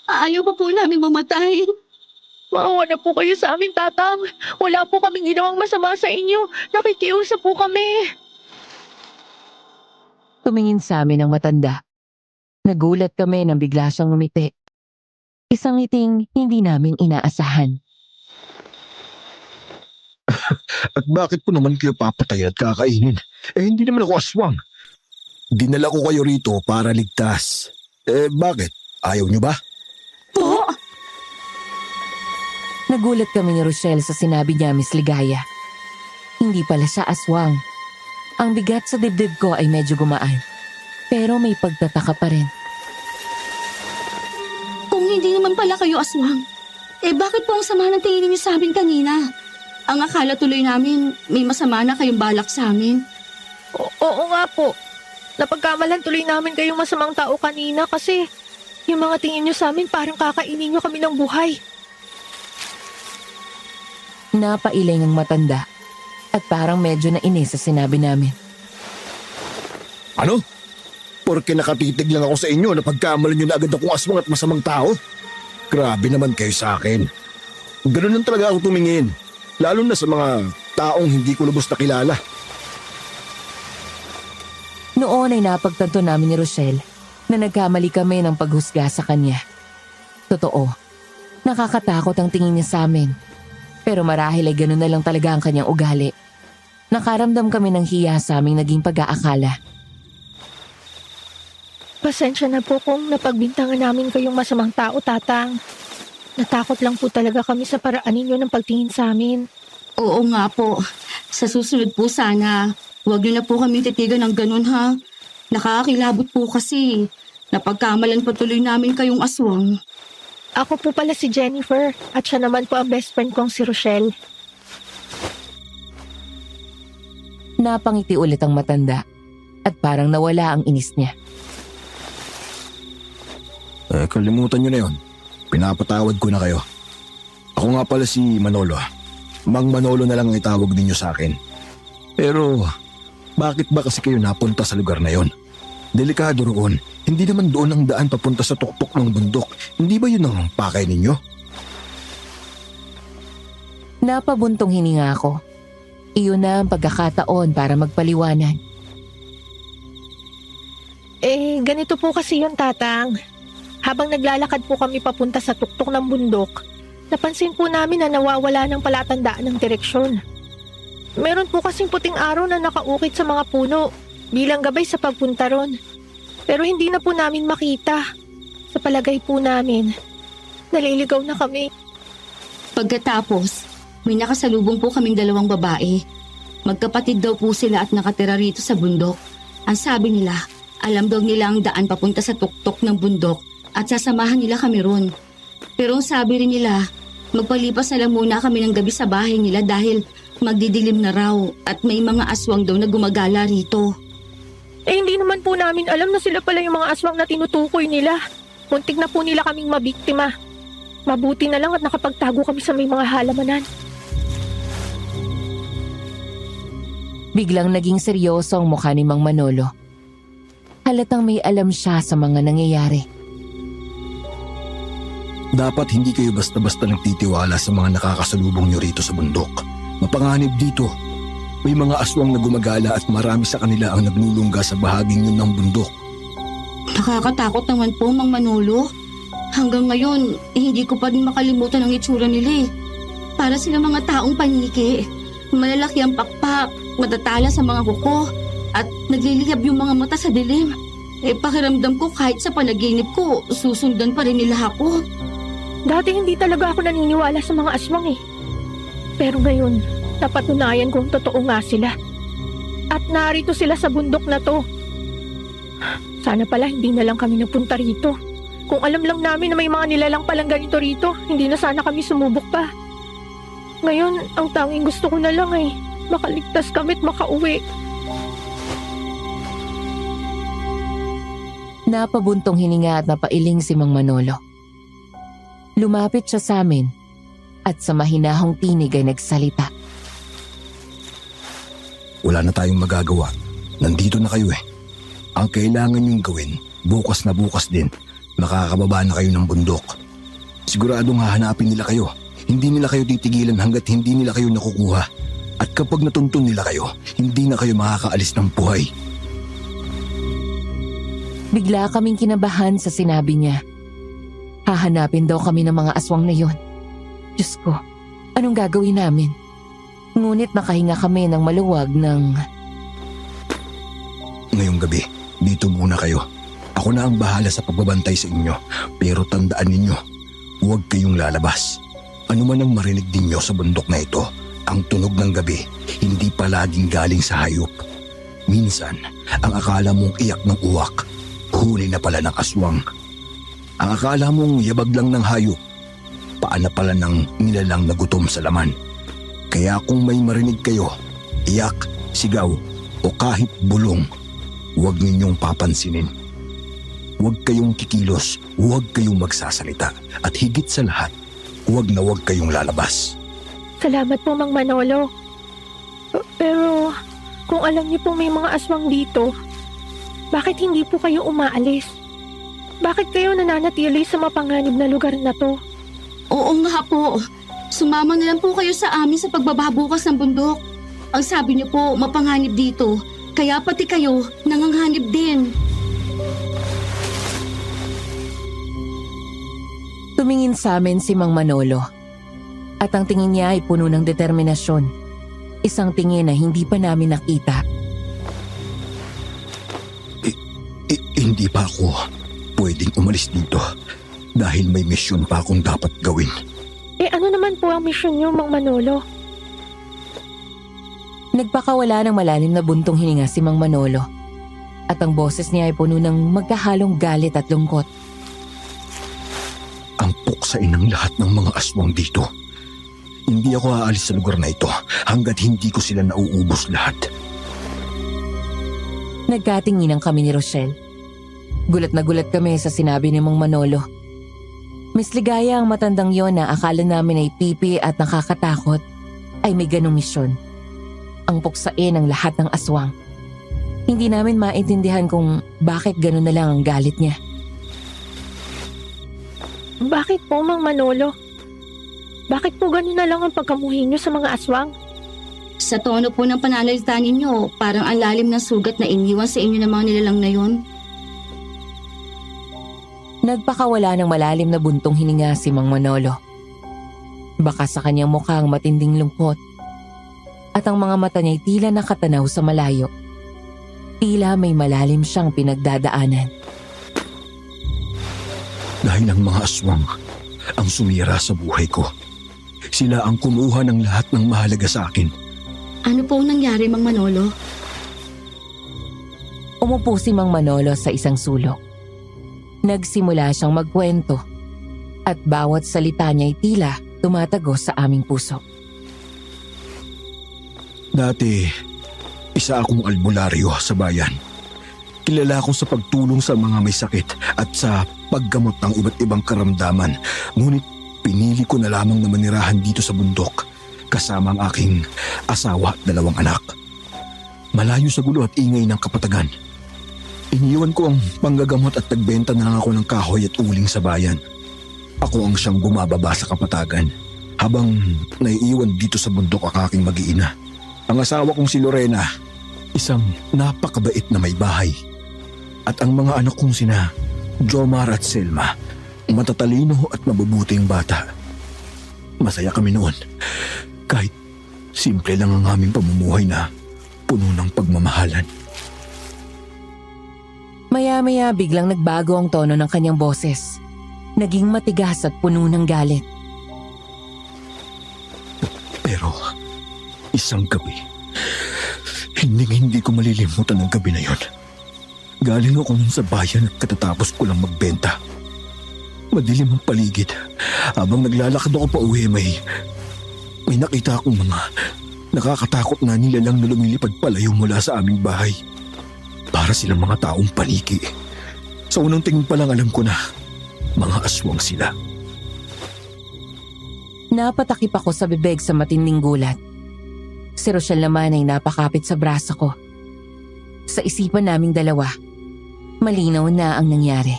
Ayaw pa po namin mamatay. Maawa na po kayo sa amin, Tatang. Wala po kaming ginawang masama sa inyo. Nakikiusap po kami. Tumingin sa amin ang matanda. Nagulat kami nang bigla siyang ngumiti. Isang ngiting hindi namin inaasahan. At bakit po naman kayo papatayin at kakainin? Hindi naman ako aswang. Dinala ko kayo rito para ligtas. Bakit? Ayaw niyo ba? Po! Nagulat kami ni Rochelle sa sinabi niya, Miss Ligaya. Hindi pala siya aswang. Ang bigat sa dibdib ko ay medyo gumaan. Pero may pagtataka pa rin. Kung hindi naman pala kayo aswang, bakit po ang sama ng tingin niyo sa amin kanina? Ang akala tuloy namin, may masama na kayong balak sa amin. Oo nga po. Napagkamalan tuloy namin kayong masamang tao kanina kasi yung mga tingin niyo sa amin parang kakainin niyo kami ng buhay. Napailing ang matanda at parang medyo nainis sa sinabi namin. Ano? Porque nakatitig lang ako sa inyo na pagkamalan nyo na agad akong aswang at masamang tao? Grabe naman kayo sa akin. Ganun lang talaga ako tumingin. Lalo na sa mga taong hindi ko lubos na kilala. Noon ay napagtanto namin ni Rochelle na nagkamali kami ng paghusga sa kanya. Totoo, nakakatakot ang tingin niya sa amin. Pero marahil ay ganun na lang talaga ang kanyang ugali. Nakaramdam kami ng hiya sa aming naging pag-aakala. Pasensya na po kung napagbintangan namin kayong masamang tao, Tatang. Natakot lang po talaga kami sa paraan ninyo ng pagtingin sa amin. Oo nga po. Sa susunod po sana, huwag niyo na po kami titigan ng ganun ha. Nakakakilabot po kasi. Napagkamalan patuloy namin kayong aswang. Ako po pala si Jennifer at siya naman po ang best friend kong si Rochelle. Napangiti ulit ang matanda at parang nawala ang inis niya. Kalimutan nyo na yon. Pinapatawad ko na kayo. Ako nga pala si Manolo. Mang Manolo na lang ang itawag ninyo sa akin. Pero bakit ba kasi kayo napunta sa lugar na yon? Delikado roon. Hindi naman doon ang daan papunta sa tuktok ng bundok. Hindi ba yun ang pakay ninyo? Napabuntong hininga ako. Iyon na ang pagkakataon para magpaliwanag. Ganito po kasi yun, Tatang. Habang naglalakad po kami papunta sa tuktok ng bundok, napansin po namin na nawawala ng palatandaan ng direksyon. Meron po kasing puting araw na nakaukit sa mga puno bilang gabay sa pagpunta ron. Pero hindi na po namin makita. Sa palagay po namin, naliligaw na kami. Pagkatapos, may nakasalubong po kaming dalawang babae. Magkapatid daw po sila at nakatira rito sa bundok. Ang sabi nila, alam daw nila ang daan papunta sa tuktok ng bundok at sasamahan nila kami ron. Pero ang sabi rin nila, magpalipas na lang muna kami ng gabi sa bahay nila dahil magdidilim na raw at may mga aswang daw na gumagala rito. Hindi naman po namin alam na sila pala yung mga aswang na tinutukoy nila. Muntik na po nila kaming mabiktima. Mabuti na lang at nakapagtago kami sa may mga halamanan. Biglang naging seryoso ang mukha ni Mang Manolo. Halatang may alam siya sa mga nangyayari. Dapat hindi kayo basta-basta nagtitiwala sa mga nakakasalubong nyo rito sa bundok. Mapanganib dito. May mga aswang na gumagala at marami sa kanila ang naglulungga sa bahaging yun ng bundok. Nakakatakot naman po, Mang Manolo. Hanggang ngayon, hindi ko pa rin makalimutan ang itsura nila eh. Para sila mga taong paniki. Malalaki ang pakpak, matatala sa mga kuko, at nagliliyab yung mga mata sa dilim. Pakiramdam ko kahit sa panaginip ko, susundan pa rin nila ako. Dati hindi talaga ako naniniwala sa mga aswang eh. Pero ngayon, napatunayan kong totoo nga sila. At narito sila sa bundok na to. Sana pala hindi na lang kami napunta rito. Kung alam lang namin na may mga nilalang palang ganito rito, hindi na sana kami sumubok pa. Ngayon, ang tanging gusto ko na lang ay makaligtas kami at makauwi. Napabuntong hininga at napailing si Mang Manolo. Lumapit siya sa amin at sa mahinahong tinig ay nagsalita. Wala na tayong magagawa. Nandito na kayo eh. Ang kailangan niyong gawin, bukas na bukas din, makakababa na kayo ng bundok. Siguradong hahanapin nila kayo. Hindi nila kayo titigilan hanggat hindi nila kayo nakukuha. At kapag natuntun nila kayo, hindi na kayo makakaalis ng buhay. Bigla kaming kinabahan sa sinabi niya. Hahanapin daw kami ng mga aswang na yon. Diyos ko, anong gagawin namin? Ngunit nakahinga kami ng maluwag ng... Ngayong gabi, dito muna kayo. Ako na ang bahala sa pagbabantay sa inyo. Pero tandaan ninyo, huwag kayong lalabas. Ano man ang marinig ninyo sa bundok na ito, ang tunog ng gabi, hindi palaging galing sa hayop. Minsan, ang akala mong iyak ng uwak, huli na pala ng aswang. Ang akala mong yabag lang ng hayop, paan na pala ng nilalang na gutom sa laman. Kaya kung may marinig kayo, iyak, sigaw, o kahit bulong, huwag ninyong papansinin. Huwag kayong kikilos, huwag kayong magsasalita, at higit sa lahat, huwag na huwag kayong lalabas. Salamat po, Mang Manolo. Pero kung alam niyo po may mga aswang dito, bakit hindi po kayo umaalis? Bakit kayo nananatili sa mapanganib na lugar na to? Oo nga po. Sumama na lang po kayo sa amin sa pagbaba bukas ng bundok. Ang sabi niyo po, mapanganib dito. Kaya pati kayo, nanganghanib din. Tumingin sa amin si Mang Manolo. At ang tingin niya ay puno ng determinasyon. Isang tingin na hindi pa namin nakita. Hindi pa ako pwedeng umalis dito dahil may misyon pa akong dapat gawin. Ano naman po ang misyon niyo, Mang Manolo? Nagpakawala ng malalim na buntong hininga si Mang Manolo. At ang boses niya ay puno ng magkahalong galit at lungkot. Ang puksain ng lahat ng mga aswang dito. Hindi ako aalis sa lugar na ito hanggat hindi ko sila nauubos lahat. Nagkatinginan kami ni Rochelle. Gulat na gulat kami sa sinabi ni Mang Manolo. Miss Ligaya ang matandang yon na akala namin ay pipi at nakakatakot ay may ganong misyon. Ang puksain ang lahat ng aswang. Hindi namin maintindihan kung bakit gano'n na lang ang galit niya. Bakit po, Mang Manolo? Bakit po gano'n na lang ang pagkamuhi niyo sa mga aswang? Sa tono po ng pananalita ninyo, parang ang lalim ng sugat na iniwan sa inyo ng mga nilalang na yon. Nagpakawala ng malalim na buntong hininga si Mang Manolo. Baka sa kanyang mukha ang matinding lungkot at ang mga mata niya'y tila nakatanaw sa malayo. Tila may malalim siyang pinagdadaanan. Dahil ang mga aswang ang sumira sa buhay ko. Sila ang kumuha ng lahat ng mahalaga sa akin. Ano po nangyari, Mang Manolo? Umupo si Mang Manolo sa isang sulok. Nagsimula siyang magkwento at bawat salita niya'y tila tumatago sa aming puso. Dati, isa akong albularyo sa bayan. Kilala ko sa pagtulong sa mga may sakit at sa paggamot ng iba't ibang karamdaman. Ngunit pinili ko na lamang na manirahan dito sa bundok kasama ang aking asawa at 2 anak. Malayo sa gulo at ingay ng kapatagan. Iniwan ko ang panggagamot at nagbenta na lang ako ng kahoy at uling sa bayan. Ako ang siyang bumababa sa kapatagan habang naiiwan dito sa bundok ang aking mag-iina. Ang asawa kong si Lorena, isang napakabait na may bahay. At ang mga anak kong sina Jomar at Selma, matatalino at mabubuting bata. Masaya kami noon. Kahit simple lang ang aming pamumuhay na puno ng pagmamahalan. Maya-maya biglang nagbago ang tono ng kanyang boses. Naging matigas at puno ng galit. Pero isang gabi, hindi ko malilimutan ang gabi na yon. Galing ako nun sa bayan at katatapos ko lang magbenta. Madilim ang paligid. Habang naglalakad ako pa uwi, may nakita akong mga nakakatakot na nilalang na lumilipad palayo mula sa aming bahay. Para silang mga taong paniki. Sa unang tingin pa lang alam ko na mga aswang sila. Napatakip ako sa bibig sa matinding gulat. Si Rochelle naman ay napakapit sa braso ko. Sa isipan naming dalawa, malinaw na ang nangyari.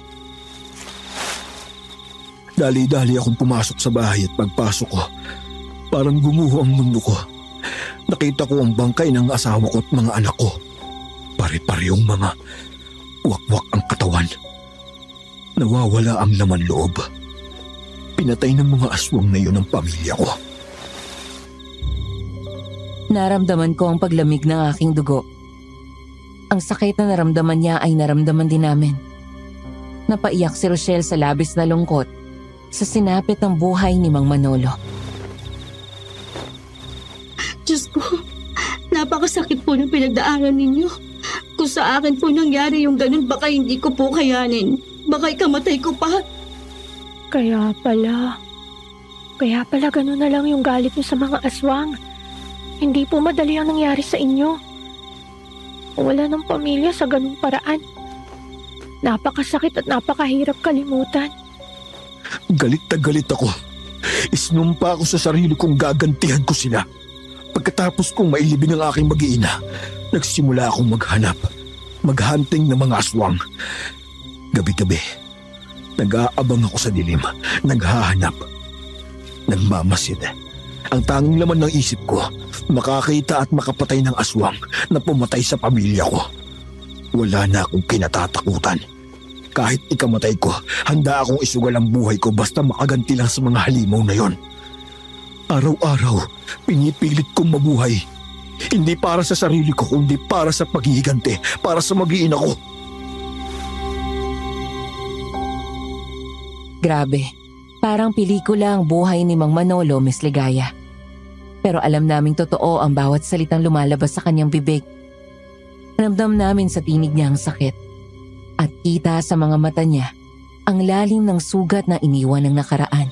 Dali-dali akong pumasok sa bahay at pagpasok ko, parang gumuho ang mundo ko. Nakita ko ang bangkay ng asawa ko at mga anak ko. Pare-parehong mga wakwak ang katawan. Nawawala ang laman loob. Pinatay ng mga aswang na yun ang pamilya ko. Naramdaman ko ang paglamig ng aking dugo. Ang sakit na naramdaman niya ay naramdaman din namin. Napaiyak si Rochelle sa labis na lungkot sa sinapit ng buhay ni Mang Manolo. Diyos ko, napakasakit po ng pinagdaanan ninyo. Kung sa akin po nangyari yung ganun, baka hindi ko po kayanin. Baka ikamatay ko pa. Kaya pala ganun na lang yung galit niyo sa mga aswang. Hindi po madali ang nangyari sa inyo. Wala ng pamilya sa ganung paraan. Napakasakit at napakahirap kalimutan. Galit na galit ako. Isnumpa ako sa sarili kong gagantihan ko sila. Pagkatapos kong mailibing ang aking mag-iina, nagsimula akong maghunting ng mga aswang. Gabi-gabi, nag-aabang ako sa dilim, naghahanap, nagmamasid. Ang tanging laman ng isip ko, makakita at makapatay ng aswang na pumatay sa pamilya ko. Wala na akong kinatatakutan. Kahit ikamatay ko, handa akong isugal ang buhay ko basta makaganti lang sa mga halimaw na yon. Araw-araw, pinipilit kong mabuhay. Hindi para sa sarili ko, kundi para sa paghihiganti, para sa mag-iina ko. Grabe, parang pelikula ang buhay ni Mang Manolo, Miss Ligaya. Pero alam naming totoo ang bawat salitang lumalabas sa kanyang bibig. Ramdam namin sa tinig niya ang sakit. At kita sa mga mata niya ang lalim ng sugat na iniwan ng nakaraan.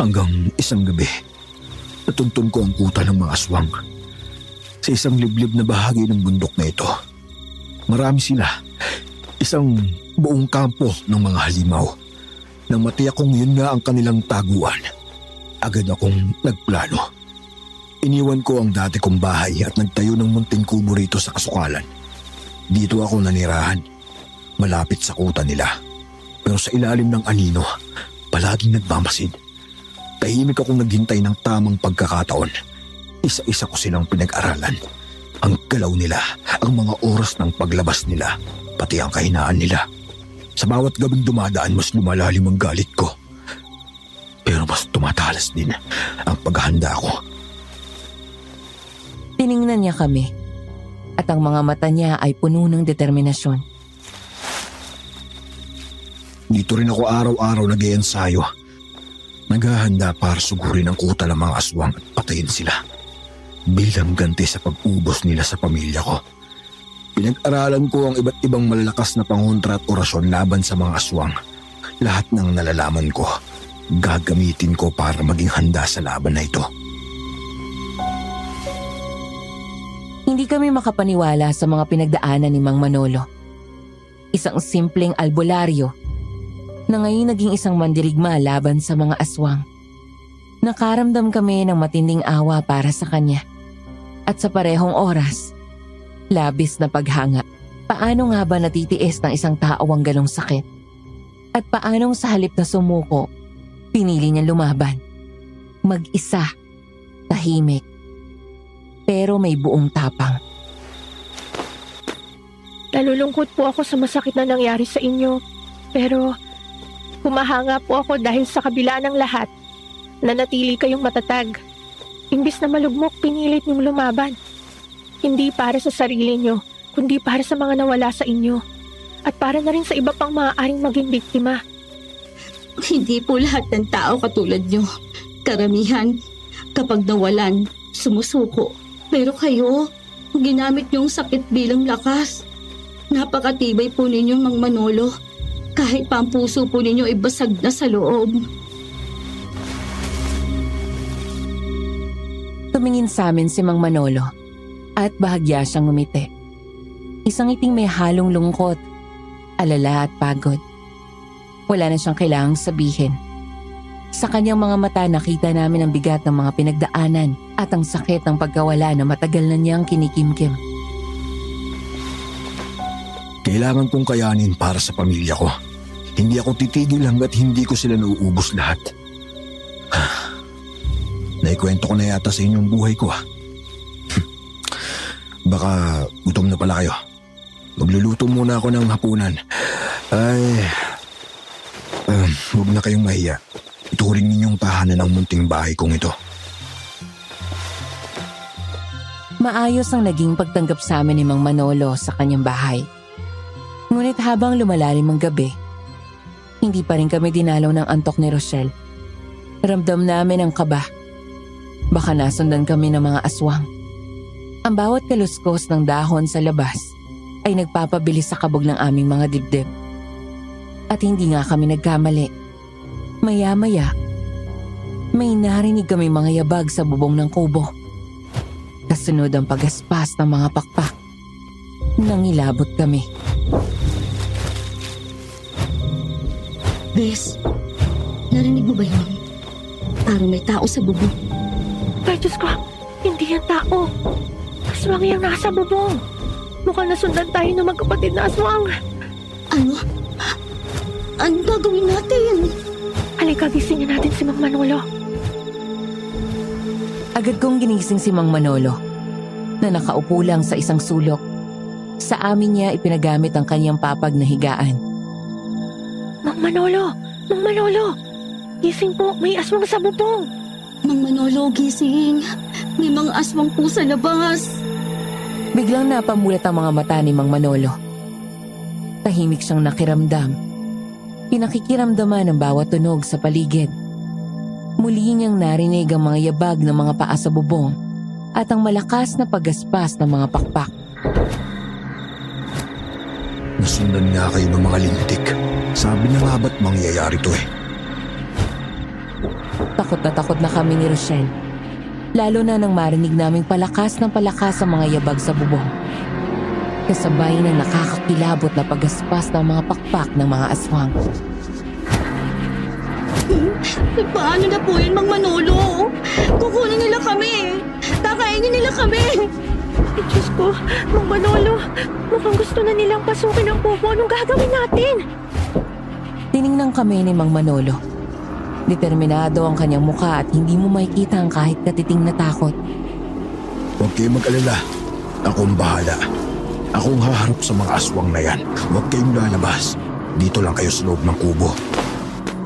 Hanggang isang gabi, natuntun ko ang kuta ng mga aswang. sa isang liblib na bahagi ng bundok na ito. Marami sila. Isang buong kampo ng mga halimaw. Nang matiyak kong yun nga ang kanilang taguan, agad akong nagplano. Iniwan ko ang dati kong bahay at nagtayo ng munting kubo rito sa kasukalan. Dito ako nanirahan, malapit sa kuta nila. Pero sa ilalim ng anino, palaging nagmamasid. Tahimik akong naghintay ng tamang pagkakataon. Isa-isa ko silang pinag-aralan. Ang galaw nila, ang mga oras ng paglabas nila, pati ang kahinaan nila. Sa bawat gabing dumadaan, mas lumalalim ang galit ko. Pero mas tumatalas din ang paghahanda ko. Tiningnan niya kami at ang mga mata niya ay puno ng determinasyon. Dito rin ako araw-araw nag-iensayo. Naghahanda para sugurin ang kuta ng mga aswang at patayin sila. Bilang ganti sa pag-ubos nila sa pamilya ko. Pinag-aralan ko ang iba't ibang malalakas na pangontra at orasyon laban sa mga aswang. Lahat ng nalalaman ko, gagamitin ko para maging handa sa laban na ito. Hindi kami makapaniwala sa mga pinagdaanan ni Mang Manolo. Isang simpleng albularyo na ngayon naging isang mandirigma laban sa mga aswang. Nakaramdam kami ng matinding awa para sa kanya. At sa parehong oras, labis na paghanga. Paano nga ba natitiis ng isang tao ang ganong sakit? At paanong sa halip na sumuko, pinili niya lumaban? Mag-isa, tahimik, pero may buong tapang. Nalulungkot po ako sa masakit na nangyari sa inyo. Pero humahanga po ako dahil sa kabila ng lahat, nanatili kayong matatag. Imbis na malugmok, pinilit niyong lumaban. Hindi para sa sarili niyo, kundi para sa mga nawala sa inyo. At para na rin sa iba pang maaaring maging biktima. Hindi po lahat ng tao katulad nyo. Karamihan, kapag nawalan, sumusuko. Pero kayo, ginamit niyong sakit bilang lakas. Napakatibay po ninyo, Mang Manolo. Kahit pa ang puso po ninyo ay basag na sa loob. Tumingin sa amin si Mang Manolo at bahagya siyang ngumiti. Isang ngiting may halong lungkot, alala at pagod. Wala na siyang kailangang sabihin. Sa kanyang mga mata nakita namin ang bigat ng mga pinagdaanan at ang sakit ng pagkawala na matagal na niyang kinikimkim. Kailangan kong kayanin para sa pamilya ko. Hindi ako titigil hanggat hindi ko sila nauubos lahat. Naikwento ko na yata sa inyong buhay ko. Baka gutom na pala kayo. Magluluto muna ako ng hapunan. Ay, huwag na kayong mahiya. Ituring ninyong tahanan ng munting bahay kong ito. Maayos ang naging pagtanggap sa amin ni Mang Manolo sa kanyang bahay. Ngunit habang lumalalim ang gabi, hindi pa rin kami dinalaw ng antok ni Rochelle. Ramdam namin ang kaba. Baka nasundan kami ng mga aswang. Ang bawat kaluskos ng dahon sa labas ay nagpapabilis sa kabog ng aming mga dibdib. At hindi nga kami nagkamali. Maya-maya, may narinig kami mga yabag sa bubong ng kubo. Kasunod ang pagaspas ng mga pakpak. Nangilabot kami. Bes, narinig mo ba yun? Parang may tao sa bubong. Ay, Diyos ko, hindi yan tao. Aswang yung nasa bubong. Mukhang nasundan tayo ng magkapatid na aswang. Ano? Anong gagawin natin? Halika, gisingin natin si Mang Manolo. Agad kong ginising si Mang Manolo na nakaupo lang sa isang sulok. Sa amin niya ipinagamit ang kanyang papag na higaan. Mang Manolo! Mang Manolo! Gising po, may aswang sa bubong. Mang Manolo, gising. May mga aswang po sa labas. Biglang napamulat ang mga mata ni Mang Manolo. Tahimik siyang nakiramdam. Pinakikiramdaman ang bawat tunog sa paligid. Muli niyang narinig ang mga yabag ng mga paa sa bubong at ang malakas na paggaspas ng mga pakpak. Nasundan nga kayo ng mga lintik. Sabi na nga ba't mangyayari to eh? Takot na kami ni Rochelle. Lalo na nang marinig naming palakas ng palakas ang mga yabag sa bubong. Kasabay ng nakakakilabot na paggaspas ng mga pakpak ng mga aswang. Paano na po yun, Mang Manolo? Kukunin nila kami. Kakainin nila kami. Ay, Diyos ko, Mang Manolo, mukhang gusto na nilang pasukin ang kubo. Anong gagawin natin? Tiningnan kami ni Mang Manolo. Determinado ang kanyang mukha at hindi mo makikita ang kahit katiting na takot. Huwag kayong mag-alala. Akong bahala. Akong haharap sa mga aswang na yan. Huwag kayong lalabas. Dito lang kayo sa loob ng kubo.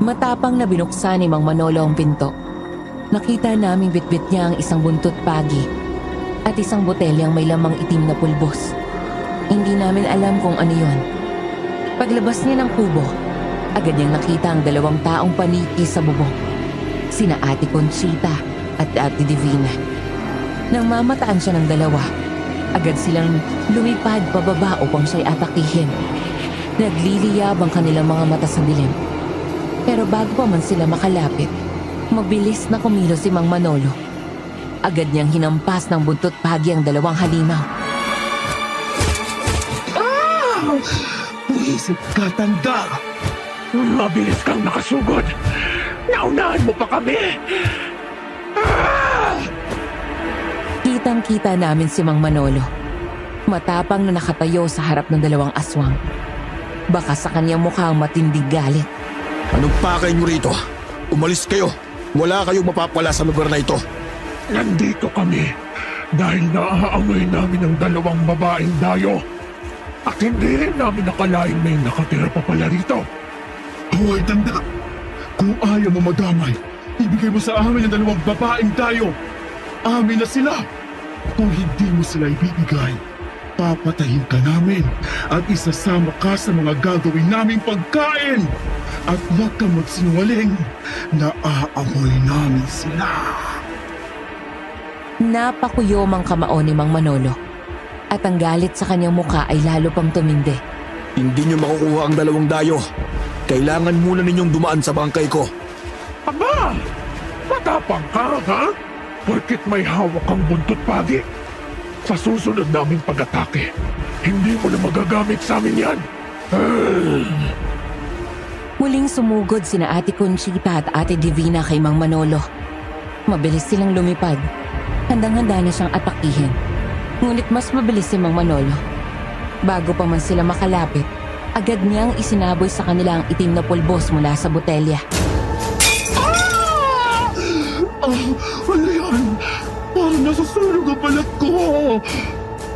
Matapang na binuksan ni Mang Manolo ang pinto. Nakita naming bitbit niya ang isang buntot pagi at isang botelyang may lamang itim na pulbos. Hindi namin alam kung ano yon. Paglabas niya ng kubo, agad niyang nakita ang dalawang taong paniki sa bubong. Sina Ate Conchita at Ate Divina. Nang mamataan siya ng dalawa, agad silang lumipad pababa upang siya'y atakihin. Nagliliyab ang kanilang mga mata sa dilim. Pero bago pa man sila makalapit, mabilis na kumilos si Mang Manolo. Agad niyang hinampas ng buntot pagi ang dalawang halimaw. Buwisit ka, tanda! Mabilis kang nakasugod! Naunahan mo pa kami! Kitang-kita namin si Mang Manolo. Matapang na nakatayo sa harap ng dalawang aswang. Baka sa kanyang mukha ang matinding galit. Anong pakay niyo rito? Umalis kayo! Wala kayong mapapala sa lugar na ito! Nandito kami dahil naaamoy namin ang dalawang babaeng dayo. At hindi rin namin nakalain may nakatira pa pala rito. Hoy, tanda! Kung ayaw mo madamay, ibigay mo sa amin ang dalawang babaeng dayo. Amin na sila. Kung hindi mo sila ibibigay, papatayin ka namin at isasama ka sa mga gagawin naming pagkain. At huwag kang magsinungaling, naaamoy namin sila. Napakuyom ang kamao ni Mang Manolo. At ang galit sa kanyang mukha ay lalo pang tumindi. Hindi niyo makukuha ang dalawang dayo. Kailangan muna ninyong dumaan sa bangkay ko. Aba! Matapang ka, ha? Porkit may hawak kang buntot pagi. Sa susunod naming pag-atake, hindi mo na magagamit sa amin yan. Muling sumugod sina Ate Conchita at Ate Divina kay Mang Manolo. Mabilis silang lumipad. Handang-handa na siyang atakihin. Ngunit mas mabilis si Mang Manolo. Bago pa man sila makalapit, agad niyang isinaboy sa kanila ang itim na pulbos mula sa botelya. Ano yan? Parang nasusunog ang balat ko.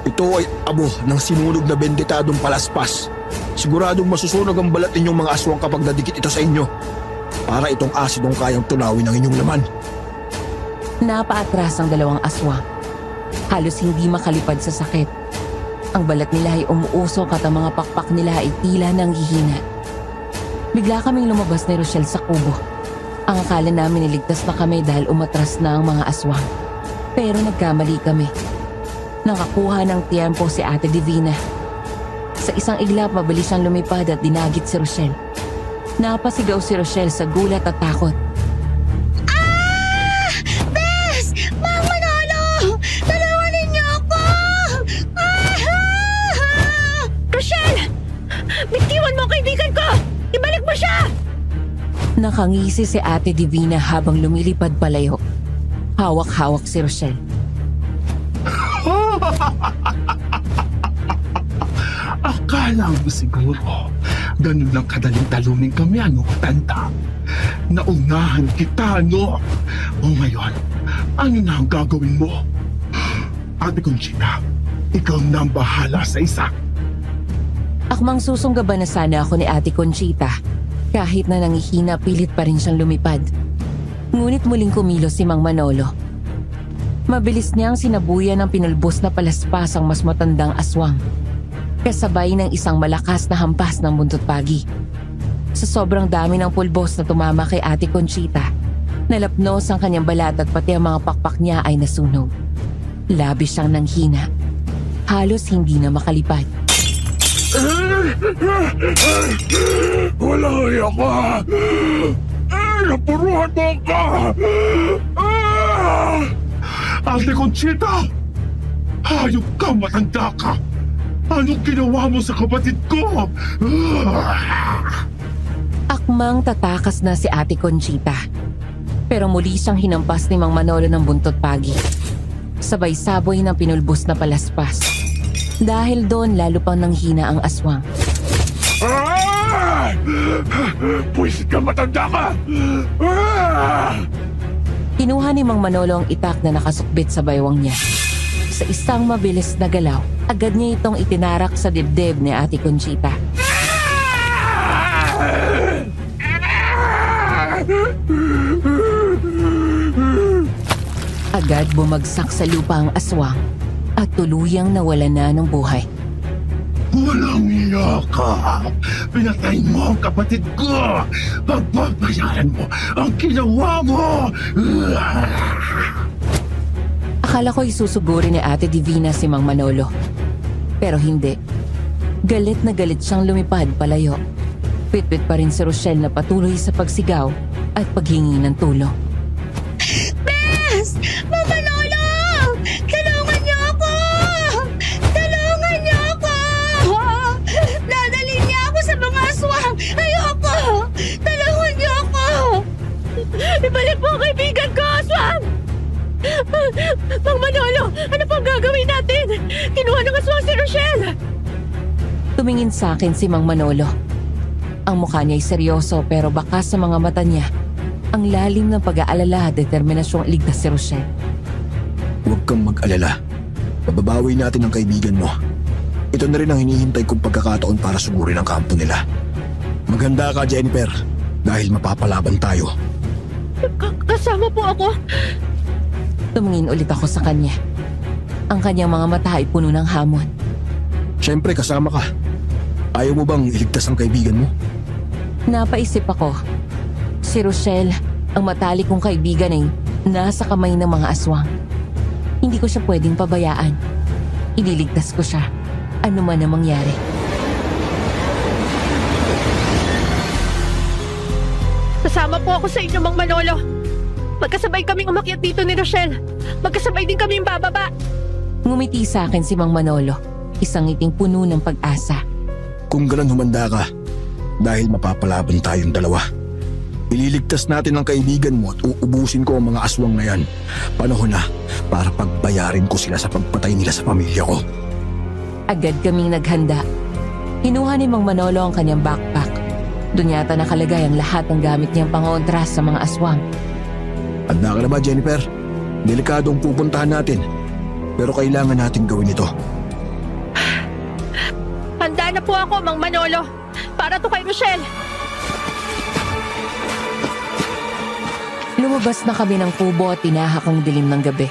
Ito ay abo ng sinunog na bendetadong palaspas. Siguradong masusunog ang balat ninyong mga aswang kapag nadikit ito sa inyo. Para itong asidong kayang tunawin ang inyong laman. Napaatras ang dalawang aswang. Halos hindi makalipad sa sakit. Ang balat nila ay umuusok at ang mga pakpak nila ay tila nanghihina. Bigla kaming lumabas ni Rochelle sa kubo. Ang akala namin niligtas na kami dahil umatras na ang mga aswang. Pero nagkamali kami. Nakakuha ng tiempo si Ate Divina. Sa isang iglap, mabilis siyang lumipad at dinagit si Rochelle. Napasigaw si Rochelle sa gulat at takot. Bes! Mang Manolo! Tulungan ninyo ako! Rochelle! Bitiwan mo ang kaibigan ko! Ibalik mo siya! Nakangisi si Ate Divina habang lumilipad palayo. Hawak-hawak si Rochelle. Akala mo siguro, ganun lang kadaling talunin kami, ano, tanda? Naunahan kita, no? O ngayon, ano na ang gagawin mo? Ate Conchita, ikaw na ang bahala sa isa. Akmang susunggaban na sana ako ni Ate Conchita. Kahit na nangihina, pilit pa rin siyang lumipad. Ngunit muling kumilos si Mang Manolo. Mabilis niyang sinabuyan ng pinulbos na palaspas ang mas matandang aswang. Kasabay ng isang malakas na hampas ng buntot pagi. Sa sobrang dami ng pulbos na tumama kay Ate Conchita, nalapnos ang kanyang balat at pati ang mga pakpak niya ay nasunog. Labis siyang nanghina. Halos hindi na makalipad. Wala kaya ka! Napuruhan mo ka! Ate Conchita! Hayop ka, matanda ka! Anong ginawa mo sa kapatid ko? Akmang tatakas na si Ate Conchita. Pero muli siyang hinampas ni Mang Manolo ng buntot pagi. Sabay saboy ng pinulbos na palaspas. Dahil doon lalo pang nanghina ang aswang. Pwisit ka, matanda ka! Kinuha ni Mang Manolo ang itak na nakasukbit sa baywang niya. Sa isang mabilis na galaw, agad niya itong itinarak sa dibdib ni Ate Conchita. Agad bumagsak sa lupa ang aswang at tuluyang nawala na ng buhay. Walang iya ka! Pinatay mo ang kapatid ko! Pagbabayaran mo ang ginawa mo! Akala ko isusuguri ni Ate Divina si Mang Manolo. Pero hindi. Galit na galit siyang lumipad palayo. Pitpit pa rin si Rochelle na patuloy sa pagsigaw at paghingi ng tulong. Bes! Mang Manolo! Tulungan niyo ako! Tulungan niyo ako! Dadalhin niya ako sa mga aswang! Ayoko! Tulungan niyo ako! Ibalik mo ang kaibigan ko, aswang! Mang Manolo, ano pang gagawin natin? Kinuha ng aswang si Rochelle! Tumingin sa akin si Mang Manolo. Ang mukha niya ay seryoso pero baka sa mga mata niya, ang lalim ng pag-aalala at determinasyong iligtas si Rochelle. Huwag kang mag-alala. Mababawi natin ang kaibigan mo. Ito na rin ang hinihintay kong pagkakataon para sugurin ang kampo nila. Maghanda ka, Jennifer, dahil mapapalaban tayo. Kasama po ako. Tumingin ulit ako sa kanya. Ang kanyang mga mata ay puno ng hamon. Siyempre, kasama ka. Ayaw mo bang iligtas ang kaibigan mo? Napaisip ako. Si Rochelle, ang matalik kong kaibigan ay nasa kamay ng mga aswang. Hindi ko siya pwedeng pabayaan. Ililigtas ko siya, ano man ang mangyari. Kasama po ako sa inyo, Mang Manolo. Magkasabay kaming umakyat dito ni Rochelle. Magkasabay din kaming bababa. Ngumiti sa akin si Mang Manolo, isang ngiting puno ng pag-asa. Kung ganun, humanda ka. Dahil mapapalaban tayong dalawa. Ililigtas natin ang kaibigan mo at uubusin ko ang mga aswang na yan. Panahon na para pagbayarin ko sila sa pagpatay nila sa pamilya ko. Agad kaming naghanda. Kinuha ni Mang Manolo ang kanyang backpack. Doon yata nakalagay ang lahat ng gamit niyang pangontras sa mga aswang. Handa ka na ba, Jennifer? Delikado ang pupuntahan natin. Pero kailangan natin gawin ito. Handa na po ako, Mang Manolo. Para to kay Rochelle. Lumabas na kami ng kubo at tinahak ang dilim ng gabi.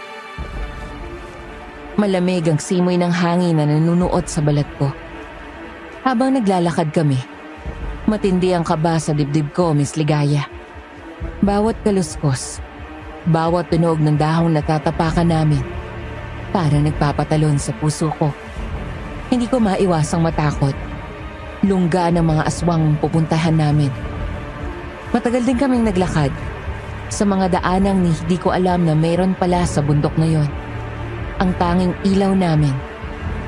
Malamig ang simoy ng hangin na nanunuot sa balat ko. Habang naglalakad kami, matindi ang kaba sa dibdib ko, Miss Ligaya. Bawat kaluskos, bawat tunog ng dahong natatapakan namin, parang nagpapatalon sa puso ko. Hindi ko maiwasang matakot. Lungga ng mga aswang pupuntahan namin. Matagal din kaming naglakad sa mga daanang hindi ko alam na mayroon pala sa bundok na yon. Ang tanging ilaw namin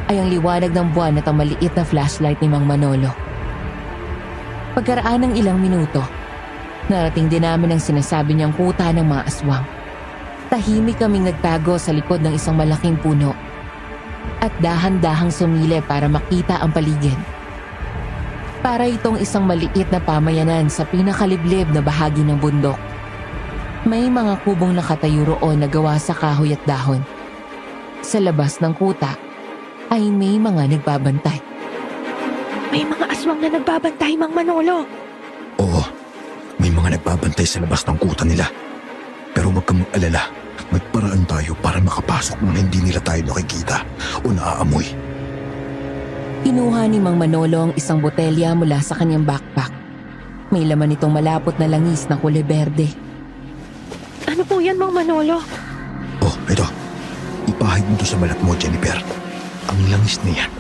ay ang liwanag ng buwan at ang maliit na flashlight ni Mang Manolo. Pagkaraan ng ilang minuto, narating din namin ang sinasabi niyang kuta ng mga aswang. Tahimik kaming nagtago sa likod ng isang malaking puno at dahan-dahang sumilip para makita ang paligid. Para itong isang maliit na pamayanan sa pinakaliblib na bahagi ng bundok. May mga kubong nakatayo roon na gawa sa kahoy at dahon. Sa labas ng kuta ay may mga nagbabantay. May mga aswang na nagbabantay, Mang Manolo. Oo, may mga nagbabantay sa labas ng kuta nila. Pero huwag kang mag-alala. May paraan tayo para makapasok nang hindi nila tayo nakikita o naaamoy. Kinuha ni Mang Manolo ang isang botelya mula sa kanyang backpack. May laman itong malapot na langis na kulay berde. Ano po yan, Mang Manolo? Oh, ito. Ipahid mo to sa balat mo, Jennifer. Ang langis na yan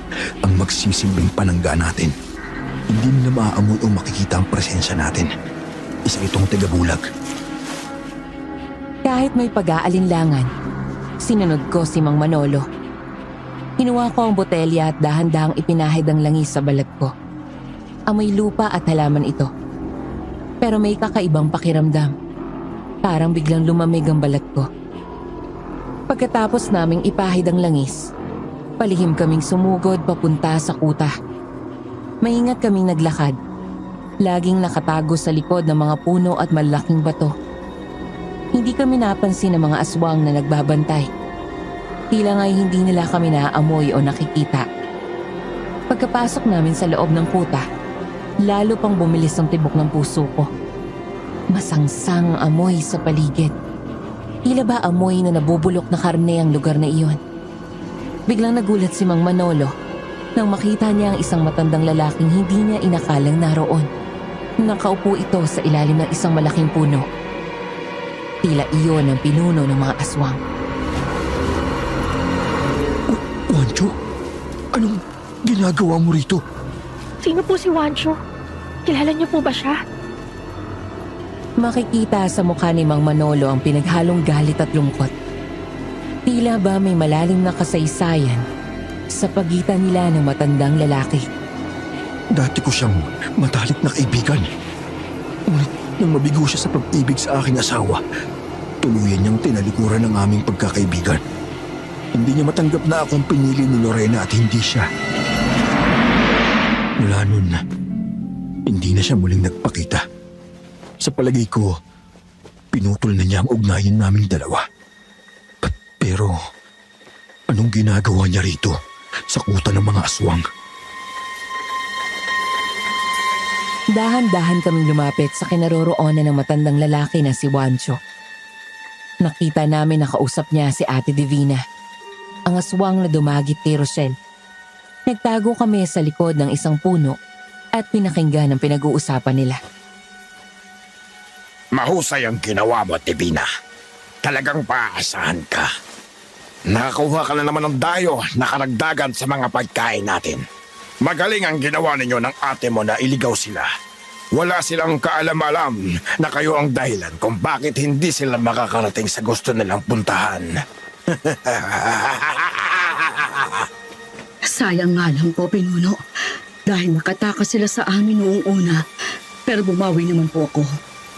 ang magsisilbing panangga natin. Hindi nila maaamoy o makikita ang presensya natin. Isa itong tagabulag. Kahit may pag-aalinlangan, Sinunod ko si Mang Manolo. Kinuha ko ang botelya at dahan-dahang ipinahid ang langis sa balat ko. Amoy lupa at halaman ito. Pero may kakaibang pakiramdam. Parang biglang lumamig ang balat ko. Pagkatapos naming ipahid ang langis, palihim kaming sumugod papunta sa kuta. Maingat kaming naglakad. Laging nakatago sa likod ng mga puno at malaking bato. Hindi kami napansin ng mga aswang na nagbabantay. Tila nga'y hindi nila kami naaamoy o nakikita. Pagkapasok namin sa loob ng kuta, lalo pang bumilis ang tibok ng puso ko. Masangsang amoy sa paligid. Tila ba amoy na nabubulok na karne ang lugar na iyon? Biglang nagulat si Mang Manolo nang makita niya ang isang matandang lalaking hindi niya inakalang naroon. Nakaupo ito sa ilalim ng isang malaking puno. Tila iyon ang pinuno ng mga aswang. Wancho, anong ginagawa mo rito? Sino po si Wancho? Kilala niyo po ba siya? Makikita sa mukha ni Mang Manolo ang pinaghalong galit at lungkot. Tila ba may malalim na kasaysayan sa pagitan nila ng matandang lalaki. Dati ko siyang matalik na kaibigan. Ngunit nang mabigo siya sa pag-ibig sa aking asawa, tuluyan niyang tinalikuran ang aming pagkakaibigan. Hindi niya matanggap na akong pinili ni Lorena at hindi siya. Mula nun, hindi na siya muling nagpakita. Sa palagay ko, pinutol na niya ang ugnayan naming dalawa. Pero, anong ginagawa niya rito sa kuta ng mga aswang? Dahan-dahan kaming lumapit sa kinaroroonan ng matandang lalaki na si Wancho. Nakita namin na kausap niya si Ate Divina, ang aswang na dumagit kay Rochelle. Nagtago kami sa likod ng isang puno at pinakinggan ang pinag-uusapan nila. Mahusay ang ginawa mo, Divina. Talagang paaasahan ka. Nakakuha ka na naman ng dayo na karagdagan sa mga pagkain natin. Magaling ang ginawa ninyo ng ate mo na iligaw sila. Wala silang kaalam-alam na kayo ang dahilan kung bakit hindi sila makakarating sa gusto nilang puntahan. Sayang nga lang po, Pinuno. Dahil nakatakas sila sa amin noong una. Pero bumawi naman po ako.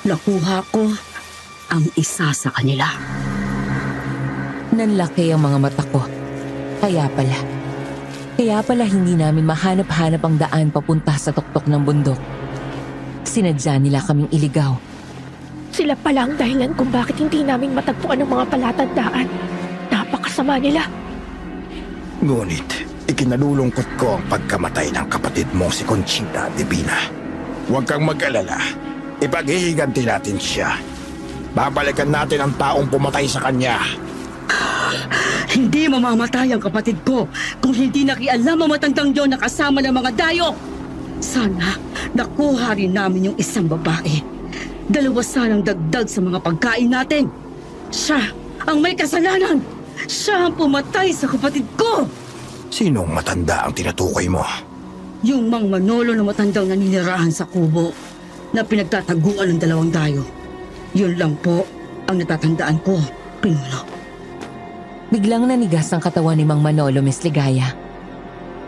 Nakuha ko ang isa sa kanila. Nanlaki ang mga mata ko. Kaya pala hindi namin mahanap-hanap ang daan papunta sa tuktok ng bundok. Sinadya nila kaming iligaw. Sila pala ang dahilan kung bakit hindi namin matagpuan ang mga palatandaan. Napakasama nila. Ngunit, ikinalulungkot ko ang pagkamatay ng kapatid mo si Conchita, Divina. Huwag kang mag-alala. Ipaghihiganti natin siya. Babalikan natin ang taong pumatay sa kanya. Hindi mamamatay ang kapatid ko kung hindi nakialam ang matandang yon na kasama ng mga dayo. Sana nakuha rin namin yung isang babae. Dalawa sanang dagdag sa mga pagkain natin. Siya ang may kasalanan. Siya ang pumatay sa kapatid ko. Sinong matanda ang tinutukoy mo? Yung Mang Manolo na matandang naninirahan sa kubo na pinagtataguan ng dalawang dayo. Yun lang po ang natatandaan ko, Pinuno. Biglang nanigas ang katawan ni Mang Manolo, Miss Ligaya.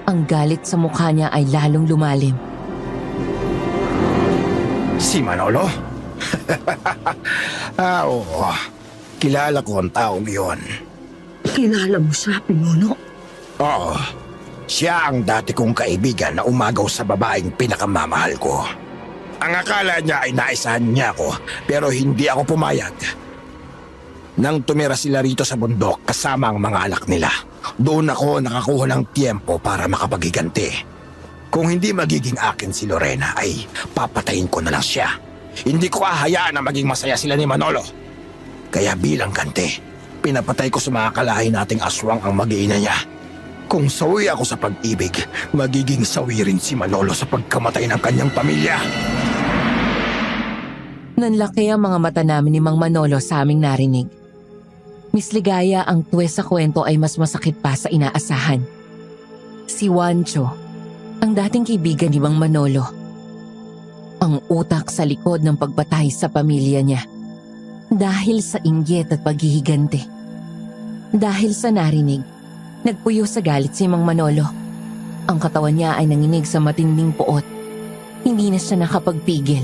Ang galit sa mukha niya ay lalong lumalim. Si Manolo? Oo. Kilala ko ang taong iyon. Kilala mo siya, Pinuno? Oo. Siya ang dati kong kaibigan na umagaw sa babaeng pinakamamahal ko. Ang akala niya ay naisahan niya ako, pero hindi ako pumayag. Nang tumira sila rito sa bundok kasama ang mga anak nila, doon ako nakakuha ng tiempo para makapaghiganti. Kung hindi magiging akin si Lorena ay papatayin ko na lang siya. Hindi ko ahayaan na maging masaya sila ni Manolo. Kaya bilang ganti, pinapatay ko sa mga kalahi nating aswang ang mag-iina niya. Kung sawi ako sa pag-ibig, magiging sawi rin si Manolo sa pagkamatay ng kanyang pamilya. Nanlaki ang mga mata namin ni Mang Manolo sa aming narinig. Miss Ligaya, ang twist sa kwento ay mas masakit pa sa inaasahan. Si Wancho, ang dating kaibigan ni Mang Manolo. Ang utak sa likod ng pagpatay sa pamilya niya. Dahil sa inggit at paghihiganti. Dahil sa narinig, nagpuyo sa galit si Mang Manolo. Ang katawan niya ay nanginig sa matinding puot. Hindi na siya nakapagpigil.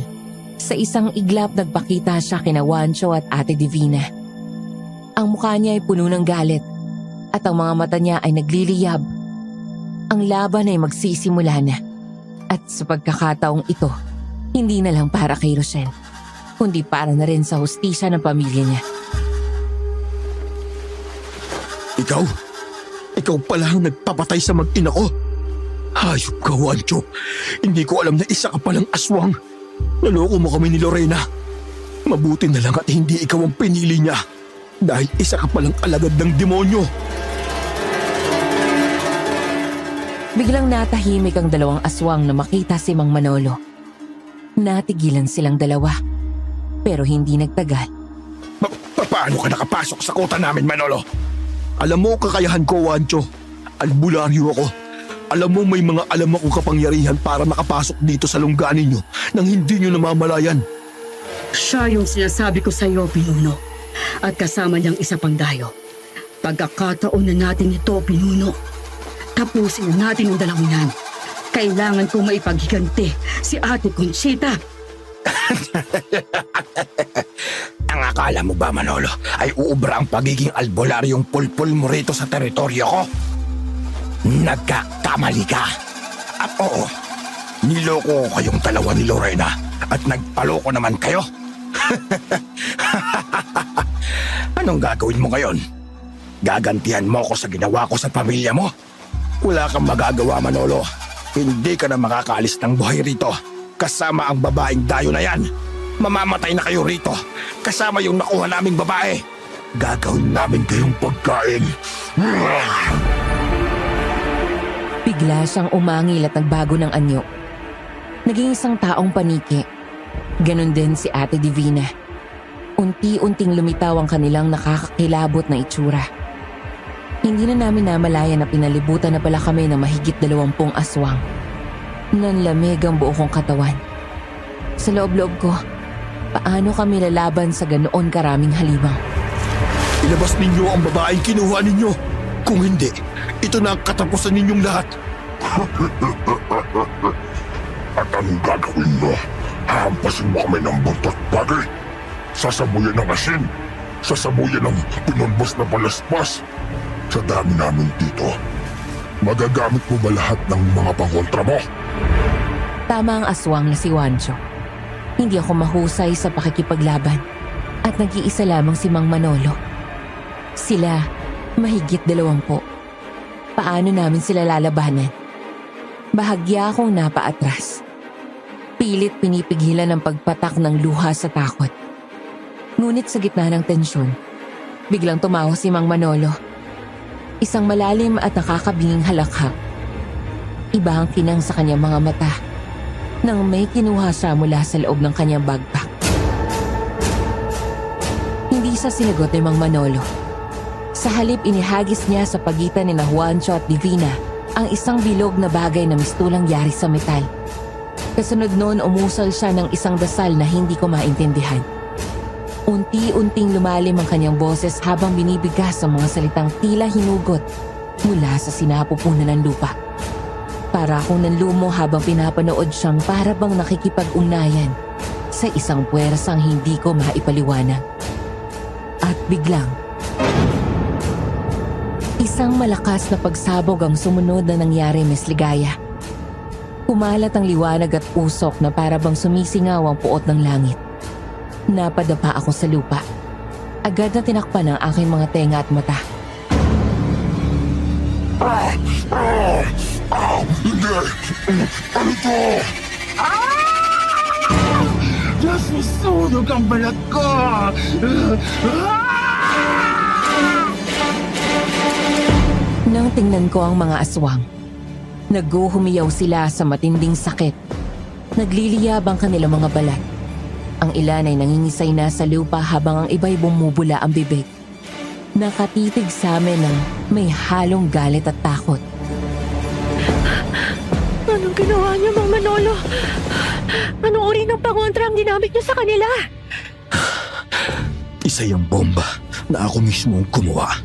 Sa isang iglap nagpakita siya kina Juancho at Ate Divina. Ang mukha niya ay puno ng galit at ang mga mata niya ay nagliliyab. Ang laban ay magsisimula na. At sa pagkakataong ito, hindi na lang para kay Rochelle, kundi para na rin sa hustisya ng pamilya niya. Ikaw? Ikaw pala ang nagpapatay sa mag-ina ko? Hayop ka, Juancho. Hindi ko alam na isa ka palang aswang. Naloko mo kami ni Lorena. Mabuti na lang at hindi ikaw ang pinili niya. Dahil isa ka palang alagad ng demonyo. Biglang natahimik ang dalawang aswang na makita si Mang Manolo. Natigilan silang dalawa, pero hindi nagtagal. Paano ka nakapasok sa kuta namin, Manolo? Alam mo kakayahan ko, Juancho. Albularyo ako. Alam mo may mga alam akong kapangyarihan para makapasok dito sa lungga ninyo nang hindi nyo namamalayan. Siya yung sinasabi ko sa iyo, Pinuno. At kasama niyang isa pang dayo. Pagkakataon na natin ito, Pinuno. Tapusin na natin ang dalawang yan. Kailangan kong maipaghiganti si Ate Conchita. Ang akala mo ba, Manolo, ay uubra ang pagiging albularyong pulpul mo rito sa teritoryo ko? Nagkakamali ka. At oo, niloko ko kayong dalawa ni Lorena at nagpaloko naman kayo. Anong gagawin mo ngayon? Gagantihan mo ko sa ginawa ko sa pamilya mo? Wala kang magagawa, Manolo. Hindi ka na makakaalis ng buhay rito. Kasama ang babaeng dayo na yan. Mamamatay na kayo rito. Kasama yung nakuha naming babae. Gagawin namin kayong pagkain. Bigla siyang umangil at nagbago ng anyo. Naging isang taong paniki. Ganon din si Ate Divina. Unti-unting lumitaw ang kanilang nakakakilabot na itsura. Hindi na namin namalayan na pinalibutan na pala kami ng mahigit 20 aswang. Nanlamig ang buo kong katawan. Sa loob-loob ko, paano kami lalaban sa ganoon karaming halimaw? Ilabas ninyo ang babaeng kinuha ninyo. Kung hindi, ito na ang katapusan ninyong lahat. At anong gagawin mo? Hahampasin mo kami ng buntot bagay. Sasabuyan ng asin. Sasabuyan ng pinulbos na palaspas. Sa dami namin dito, magagamit mo ba lahat ng mga pangkontra mo? Tama ang aswang na si Juancho. Hindi ako mahusay sa pakikipaglaban at nag-iisa lamang si Mang Manolo. Sila, mahigit 20. Paano namin sila lalabanan? Bahagya akong napaatras. Pilit pinipigilan ang pagpatak ng luha sa takot. Ngunit sa gitna ng tensyon, biglang tumawa si Mang Manolo. Isang malalim at nakakabinging halakhak. Iba ang kinang sa kanyang mga mata nang may kinuha siya mula sa loob ng kanyang backpack. Hindi sa sinagot ni Mang Manolo. Sa halip inihagis niya sa pagitan ni Juancho at Divina ang isang bilog na bagay na mistulang yari sa metal. Kasunod noon umusal siya ng isang dasal na hindi ko maintindihan. Unti-unting lumalim ang kanyang boses habang binibigkas ang mga salitang tila hinugot mula sa sinapupunan ng lupa. Para akong nanlumo habang pinapanood siyang para bang nakikipag-ugnayan sa isang puwersang hindi ko maipaliwanag. At biglang, isang malakas na pagsabog ang sumunod na nangyari, Miss Ligaya. Kumalat ang liwanag at usok na para bang sumisingaw ang puot ng langit. Napadapa ako sa lupa. Agad na tinakpan ang aking mga tenga at mata. Hindi! Ano to? Nasusunog ang balat ko! Nang tingnan ko ang mga aswang, naghuhumiyaw sila sa matinding sakit. Nagliliyab ang kanilang mga balat. Ang ilan ay nangingisay na sa lupa habang ang iba'y bumubula ang bibig. Nakatitig sa amin ng may halong galit at takot. Anong ginawa niyo, Mang Manolo? Anong uri ng pangontra ang ginamit niyo sa kanila? Isa yung bomba na ako mismo ang gumawa.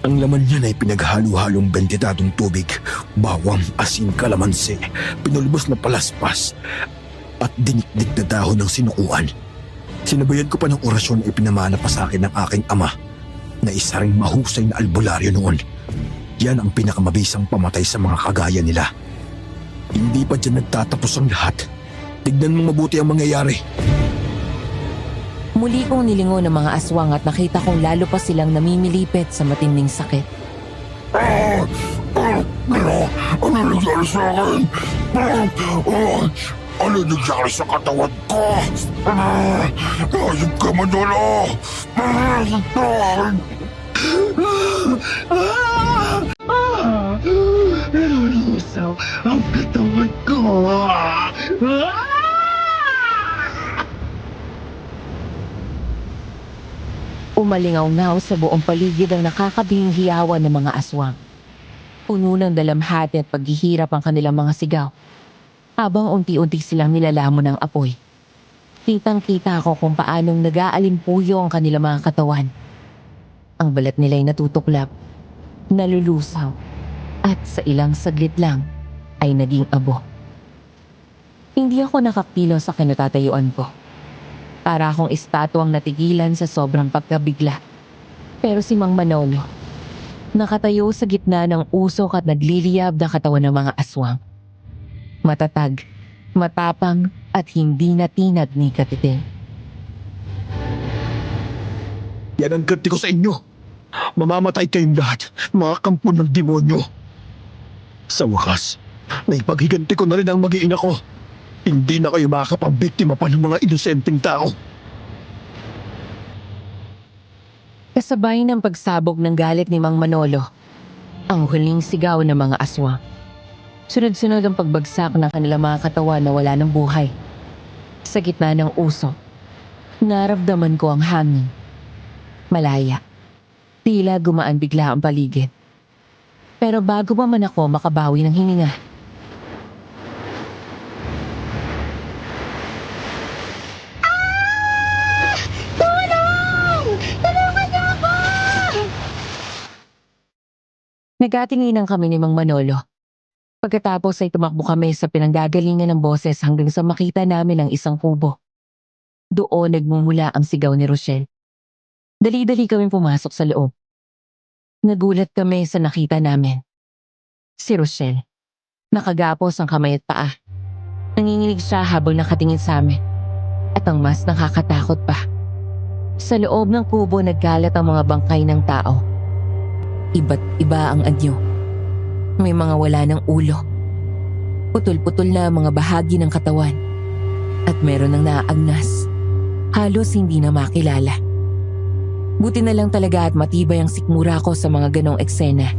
Ang laman niyan ay pinaghalo-halong benditadong tubig, bawang, asin, kalamansi, pinulbos na palaspas, at dinikdik na dahon ng sinukuan. Sinabayan ko pa ng orasyon ay pinamana pa sa akin ng aking ama na isa ring mahusay na albularyo noon. Yan ang pinakamabisang pamatay sa mga kagaya nila. Hindi pa dyan nagtatapos ang lahat. Tignan mong mabuti ang mangyayari. Muli kong nilingon ang mga aswang at nakita kong lalo pa silang namimilipit sa matinding sakit. Ano nangyari sa akin? Ano nangyari sa katawan ko? Ayun ka, Manolo! Nalulusaw ang katawan ko! Umalingaw-ngaw sa buong paligid ang nakakabihing hiyawan ng mga aswang. Puno ng dalamhati at paghihirap ang kanilang mga sigaw, habang unti-unti silang nilalamon ng apoy. Kitang-kita ko kung paanong nag-aalimpuyo ang kanilang mga katawan. Ang balat nila'y natutuklap, nalulusaw, at sa ilang saglit lang ay naging abo. Hindi ako nakakilo sa kinatatayuan ko. Para akong estatwang natigilan sa sobrang pagkabigla. Pero si Mang Manolo, nakatayo sa gitna ng usok at nagliliyab na katawan ng mga aswang. Matatag, matapang at hindi natinag ni Katiting. Yan ang ganti ko sa inyo. Mamamatay kayong lahat, mga kampo ng demonyo. Sa wakas, naipaghiganti ko na rin ang mag-iina ko. Hindi na kayo makakapambiktima pa ng mga inosenteng tao. Kasabay ng pagsabog ng galit ni Mang Manolo, ang huling sigaw ng mga aswang. Sunod-sunod ang pagbagsak ng kanilang mga katawan na wala ng buhay. Sa gitna ng usok, naramdaman ko ang hangin. Malaya. Tila gumaan bigla ang paligid. Pero bago pa man ako makabawi ng hininga, nagatinginan kami ni Mang Manolo. Pagkatapos ay tumakbo kami sa pinanggagalingan ng boses hanggang sa makita namin ang isang kubo. Doon nagmumula ang sigaw ni Rochelle. Dali-dali kami pumasok sa loob. Nagulat kami sa nakita namin. Si Rochelle. Nakagapos ang kamay at paa. Nanginginig siya habang nakatingin sa amin. At ang mas nakakatakot pa, sa loob ng kubo nagkalat ang mga bangkay ng tao. Iba't iba ang anyo. May mga wala ng ulo. Putol-putol na ang mga bahagi ng katawan. At meron ng naaagnas. Halos hindi na makilala. Buti na lang talaga at matibay ang sikmura ko sa mga ganong eksena.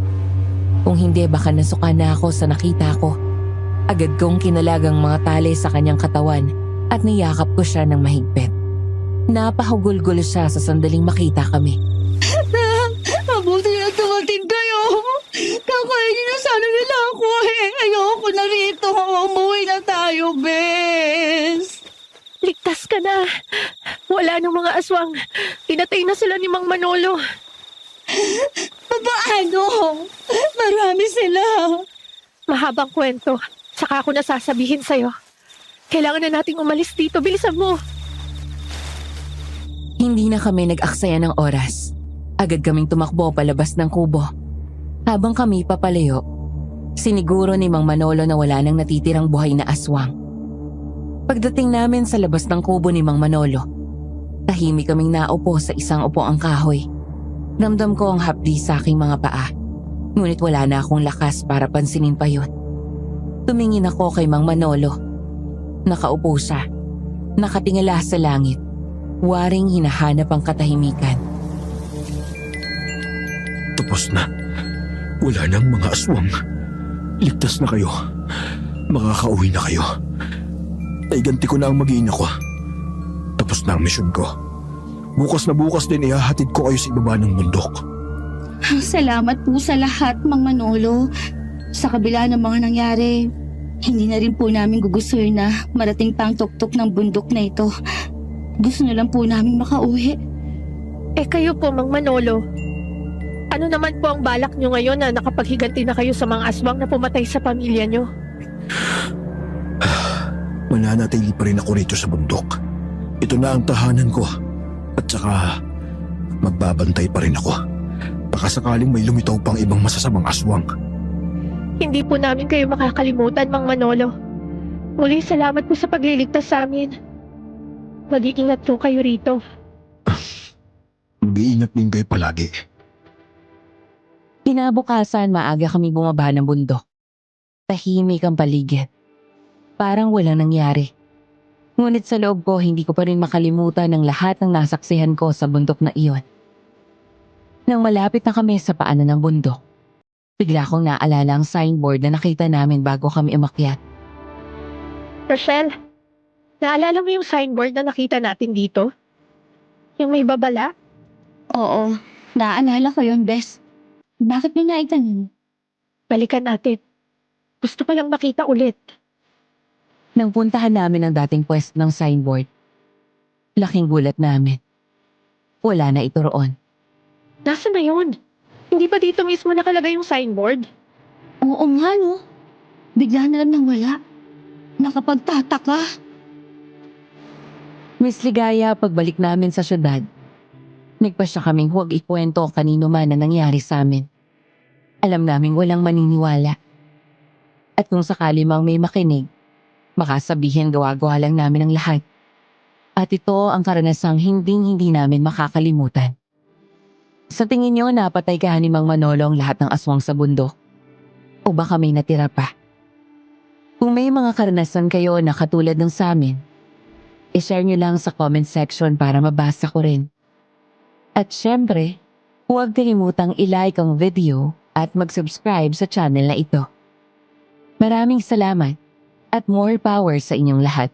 Kung hindi baka nasuka na ako sa nakita ko. Agad kong kinalagang mga tali sa kanyang katawan at niyakap ko siya ng mahigpit. Napahugulgol siya sa sandaling makita kami. Mabuti na tumating kayo. Kakainin na sana nila ako eh. Ayoko na rito. Umuwi na tayo, Bes. Ligtas ka na. Wala nang mga aswang. Pinatay na sila ni Mang Manolo. Paano? Marami sila. Mahabang kwento. Saka ako nasasabihin sa'yo. Kailangan na nating umalis dito. Bilisan mo. Hindi na kami nag-aksaya ng oras. Agad kaming tumakbo palabas ng kubo. Habang kami papalayo, siniguro ni Mang Manolo na wala nang natitirang buhay na aswang. Pagdating namin sa labas ng kubo ni Mang Manolo, tahimik kaming naupo sa isang upuang kahoy. Ramdam ko ang hapdi sa aking mga paa. Ngunit wala na akong lakas para pansinin pa yun. Tumingin ako kay Mang Manolo. Nakaupo siya. Nakatingala sa langit. Waring hinahanap ang katahimikan. Tapos na. Wala nang mga aswang. Ligtas na kayo. Makakauwi na kayo. Naiganti ko na ang mag-iina ko. Tapos na ang misyon ko. Bukas na bukas din ihahatid ko kayo sa ibaba ng bundok. Salamat po sa lahat, Mang Manolo. Sa kabila ng mga nangyari, hindi na rin po namin gugustuhin na marating pa ang tuktok ng bundok na ito. Gusto na lang po namin makauwi. Eh kayo po, Mang Manolo. Ano naman po ang balak nyo ngayon na nakapaghiganti na kayo sa mga aswang na pumatay sa pamilya nyo? Mananatili pa rin ako rito sa bundok. Ito na ang tahanan ko. At saka, magbabantay pa rin ako. Baka sakaling may lumitaw pang ibang masasamang aswang. Hindi po namin kayo makakalimutan, Mang Manolo. Muli, salamat po sa pagliligtas sa amin. Mag-iingat po kayo rito. Mag-iingat din kayo palagi. Kinabukasan, maaga kami bumaba ng bundok. Tahimik ang paligid. Parang walang nangyari. Ngunit sa loob ko, hindi ko pa rin makalimutan ang lahat ng nasaksihan ko sa bundok na iyon. Nang malapit na kami sa paanan ng bundok, bigla kong naalala ang signboard na nakita namin bago kami umakyat. Rochelle, naalala mo yung signboard na nakita natin dito? Yung may babala? Oo, naalala ko yun, Bes. Bakit niyo naitanong? Balikan natin. Gusto ko lang makita ulit. Nang puntahan namin ang dating pwesto ng signboard, laking gulat namin. Wala na ito roon. Nasaan na yun? Hindi ba dito mismo nakalagay yung signboard? Oo nga, no? Bigla na lang nang wala. Nakapagtataka. Miss Ligaya, pagbalik namin sa syudad, nagpasya kaming huwag ikwento kanino man na nangyari sa amin. Alam naming walang maniniwala. At kung sakali mang may makinig, baka sabihin gawa-gawa lang namin ang lahat. At ito ang karanasang hindi namin makakalimutan. Sa tingin niyo, napatay ka ni Mang Manolo ang lahat ng aswang sa bundok? O baka may natira pa? Kung may mga karanasan kayo na katulad ng sa amin, i-share nyo lang sa comment section para mabasa ko rin. At syempre, huwag kalimutang i-like ang video at mag-subscribe sa channel na ito. Maraming salamat at more power sa inyong lahat.